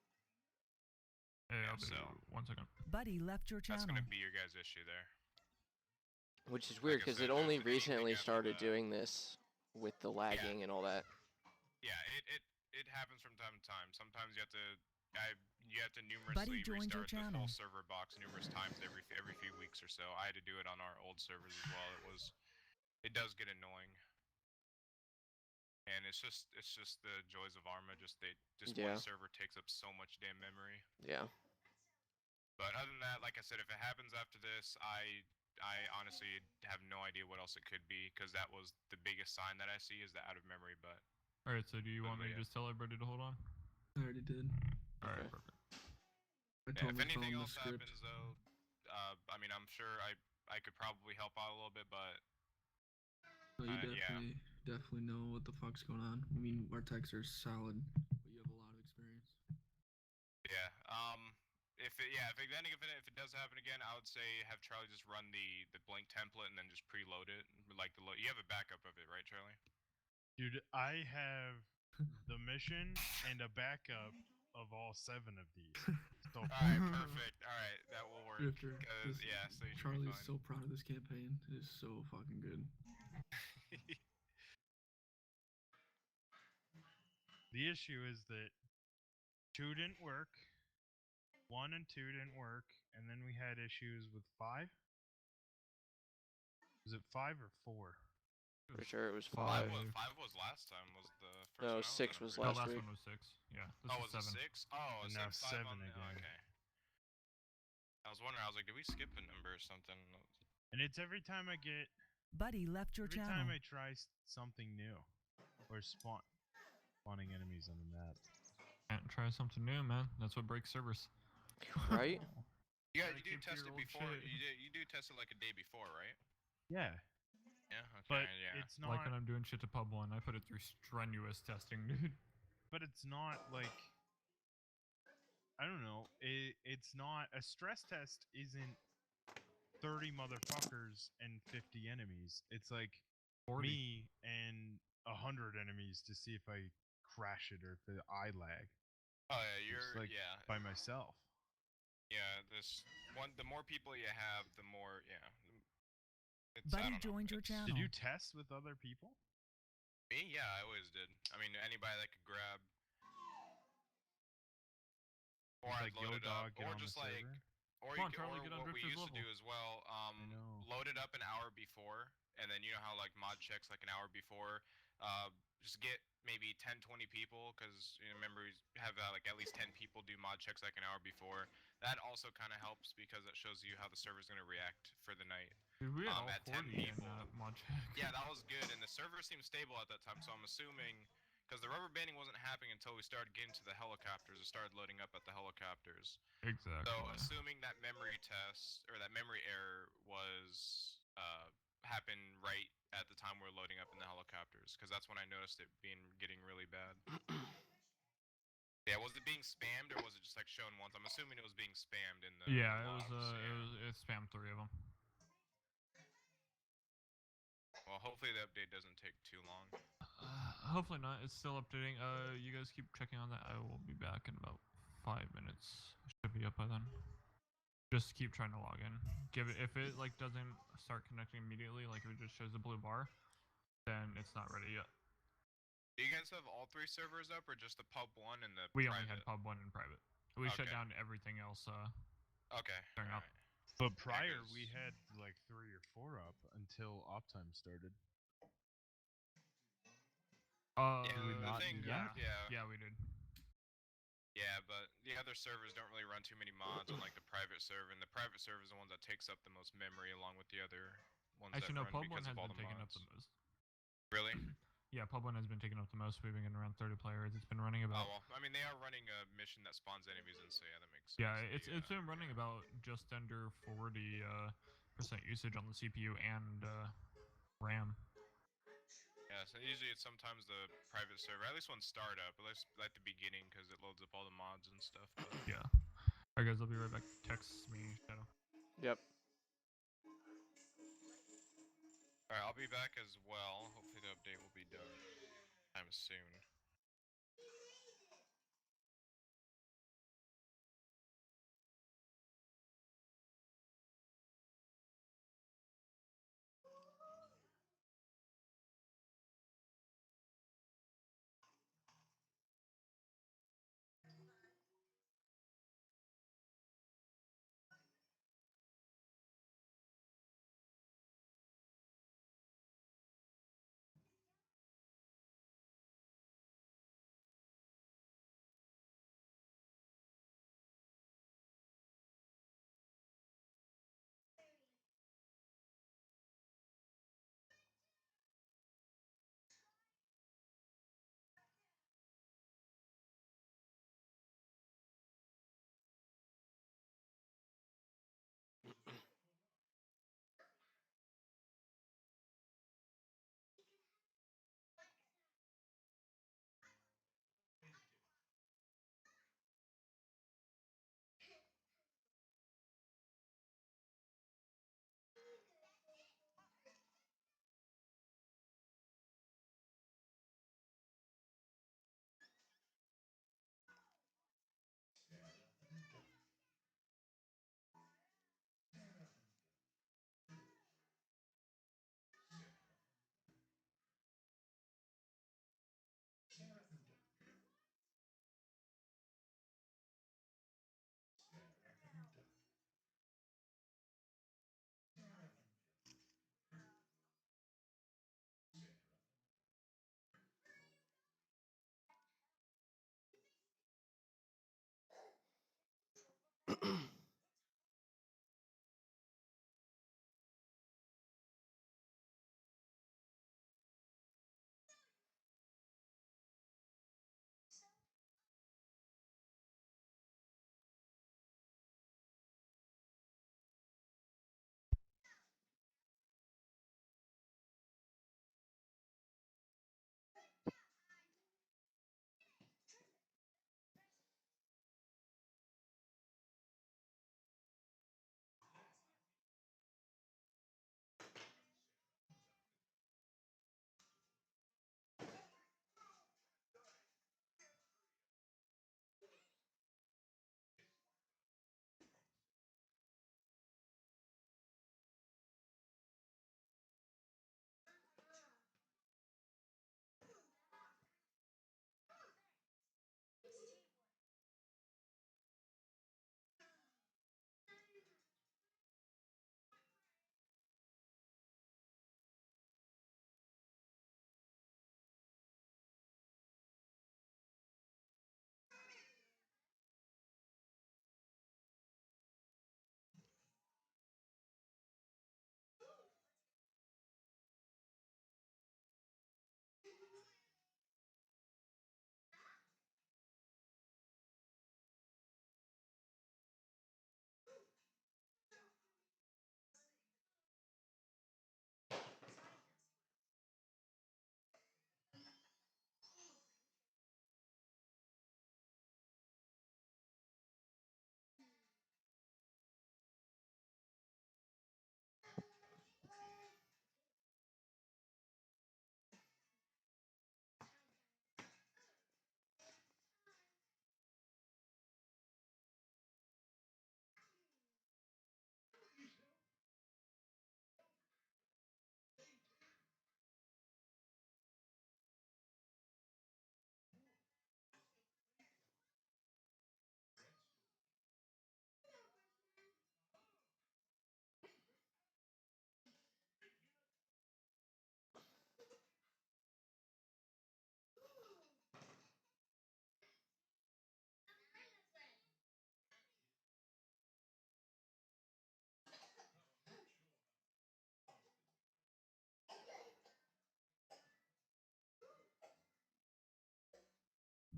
Hey, I'll be 1 second. Buddy left your channel. That's gonna be your guys' issue there. Which is weird, because it only recently started doing this with the lagging and all that. Yeah, it happens from time to time. Sometimes you have to numerously restart the whole server box numerous times every few weeks or so. I had to do it on our old servers as well. It does get annoying. And it's just the joys of Arma. One server takes up so much damn memory. Yeah. But other than that, like I said, if it happens after this, I honestly have no idea what else it could be, because that was the biggest sign that I see is the out of memory. But all right, so do you want me to just tell everybody to hold on? I already did. All right, perfect. If anything else happens, though, I mean, I'm sure I could probably help out a little bit, but you definitely know what the fuck's going on. I mean, our techs are solid, but you have a lot of experience. Yeah. If it does happen again, I would say have Charlie just run the blank template and then just preload it. Like you have a backup of it, right, Charlie? Dude, I have the mission and a backup of all 7 of these. So Alright, perfect. Alright, that will work. Drifter, so Charlie's so proud of this campaign. It is so fucking good. The issue is that 2 didn't work, 1 and 2 didn't work, and then we had issues with 5. Was it 5 or 4? Pretty sure it was 5. 5 was last time. Was the first no, one 6 was last week. Last one was 6. Yeah. This was 7. It 6? Oh, and now 7 again. again. Okay. I was wondering. I was like, did we skip a number or something? And it's every time I get. Buddy left your channel. Every time I try something new, or spawning enemies on the map. Can't try something new, man. That's what breaks servers. Right? Yeah, you do test it before. You do test it like a day before, right? Yeah. Yeah. Okay. But yeah. it's not like when I'm doing shit to pub 1. I put it through strenuous testing, dude. But it's not like I don't know. It's not a stress test. Isn't 30 motherfuckers and 50 enemies. It's like 40. me and 100 enemies to see if I crash it or if I lag. Oh yeah, It's you're like by myself. Yeah, this one. The more people you have, the more It's, I Buddy don't know, joined your it's- channel. Did you test with other people? Me? Yeah, I always did. I mean, anybody that could grab. Or Just I'd like, load yo, it up, dog, get or on the just like, server? or Come you on, could, Charlie, or get on what we Drifter's used to do level. as well. know. Load it up an hour before, and then you know how like mod checks like an hour before. Just get maybe 10, 20 people, because remember we have like at least 10 people do mod checks like an hour before. That also kind of helps because it shows you how the server's gonna react for the night. Dude, we had all At 10 40 in people. mod check. Yeah, that was good, and the server seemed stable at that time, so I'm assuming, because the rubber banding wasn't happening until we started getting to the helicopters, it started loading up at the helicopters. Exactly. So, assuming that memory test, or that memory error was, happened right at the time we were loading up in the helicopters, because that's when I noticed it getting really bad. Yeah, was it being spammed, or was it just like shown once? I'm assuming it was being spammed in the Yeah, logs, it spammed 3 of them. Well, hopefully the update doesn't take too long. Hopefully not. It's still updating. You guys keep checking on that. I will be back in about 5 minutes. Should be up by then. Just keep trying to log in. Give it if it like doesn't start connecting immediately, like if it just shows the blue bar, then it's not ready yet. Do you guys have all 3 servers up, or just the pub 1 and the We private? only had pub 1 and private. We shut down everything else. Okay. Starting up. But prior, we had like 3 or 4 up until op time started. Did we not do that? Yeah, we did. Yeah, but the other servers don't really run too many mods on like the private server, and the private server is the one that takes up the most memory along with the other ones Actually, no, that run pub 1 because has of all been the taking up mods. the most. Really? Yeah, pub 1 has been taking up the most. We've been getting around 30 players. It's been running about. Oh well, I mean they are running a mission that spawns enemies in, so yeah, that makes sense. Yeah, it's been running about just under 40% usage on the CPU and RAM. Yeah, so usually it's sometimes the private server, at least when startup, at least at the beginning, because it loads up all the mods and stuff. But yeah. Alright guys, I'll be right back. Text me, Shadow. Yep. Alright, I'll be back as well. Hopefully the update will be done soon.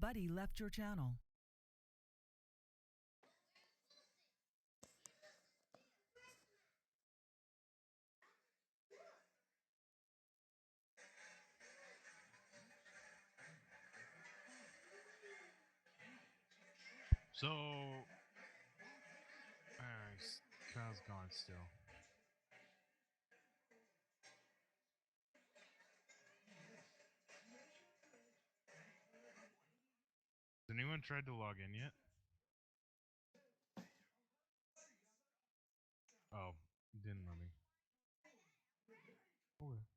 Buddy left your channel. So, Kyle's gone still. Has anyone tried to log in yet? Oh, didn't let me. Okay.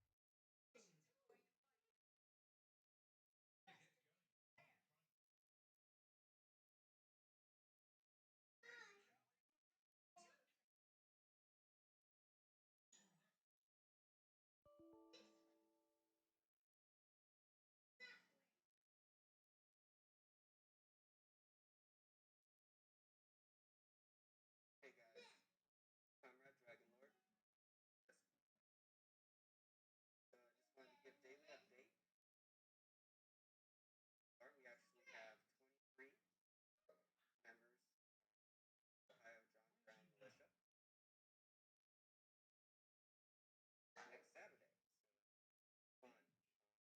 Hey guys, Comrade Dragonlord. So I just wanted to give daily update. We actually have 23 members of Ohio John Brown Militia next Saturday. So fun.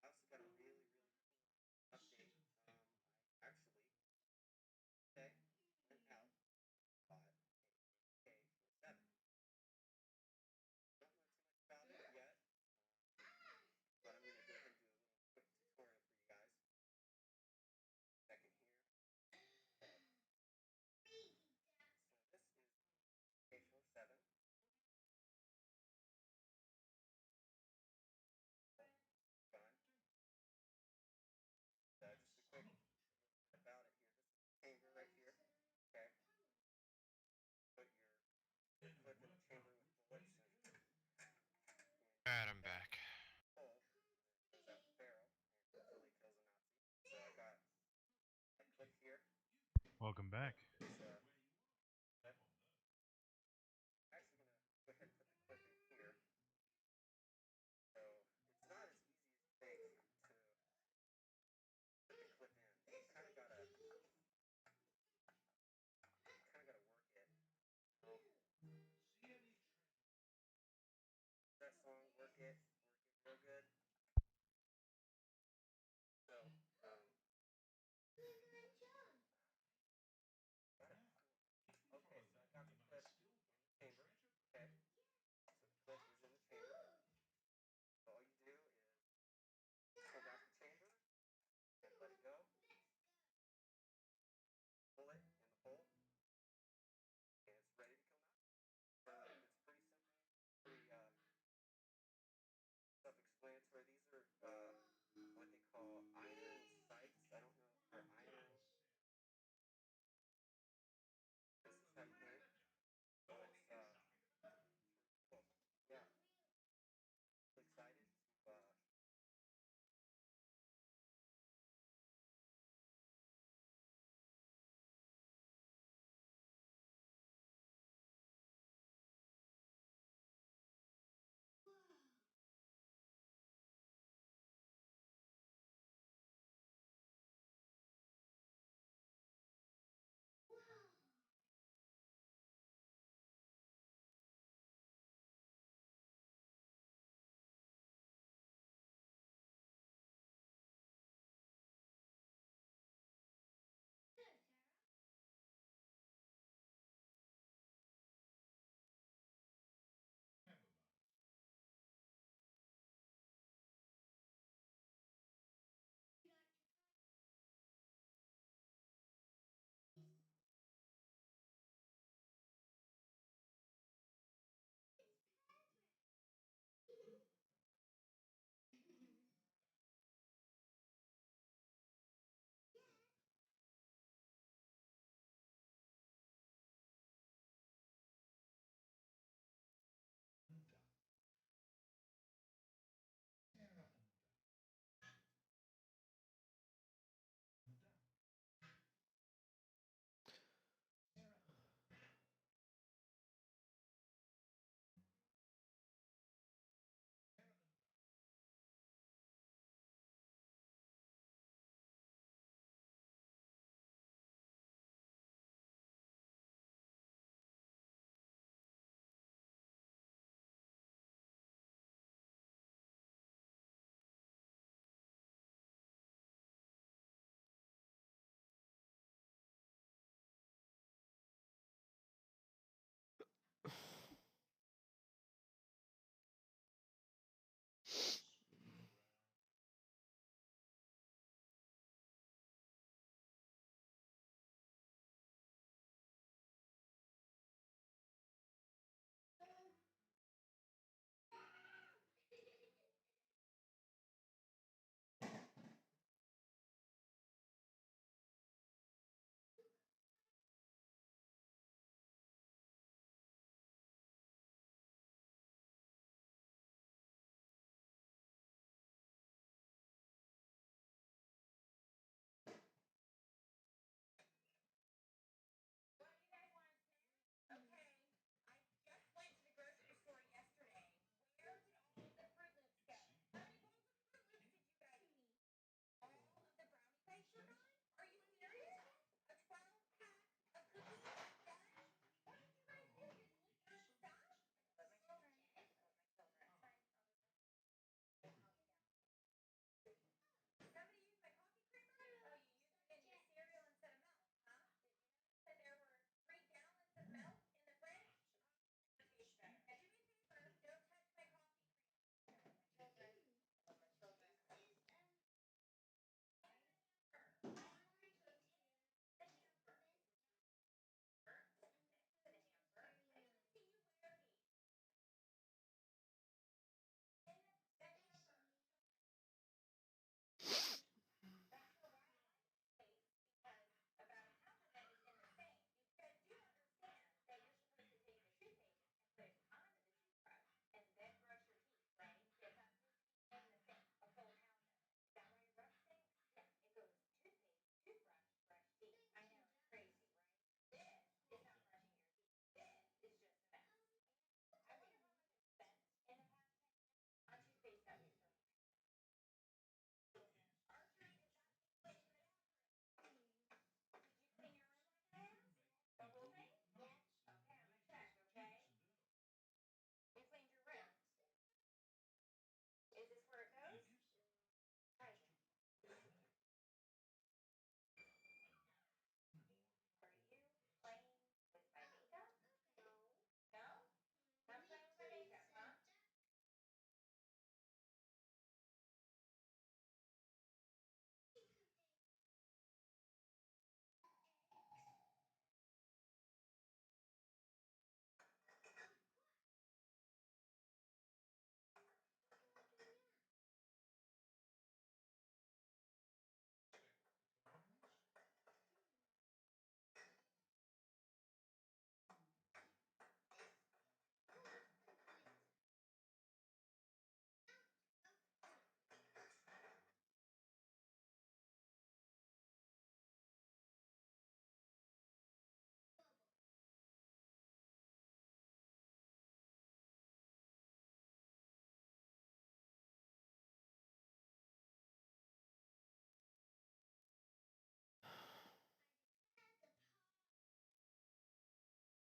I also got a really cool update. I actually today went out and bought a AK-47. Don't know too much about it yet, but I'm gonna go ahead and do a little quick tutorial for you guys. Second here. So this is AK-47. Gun. Just a quick about it here. This is the chamber right here. Okay. Put your clip in the chamber with bullets and Alright, I'm back. pull, goes out the barrel and hopefully kills a Nazi. So I got a clip here. Welcome back. This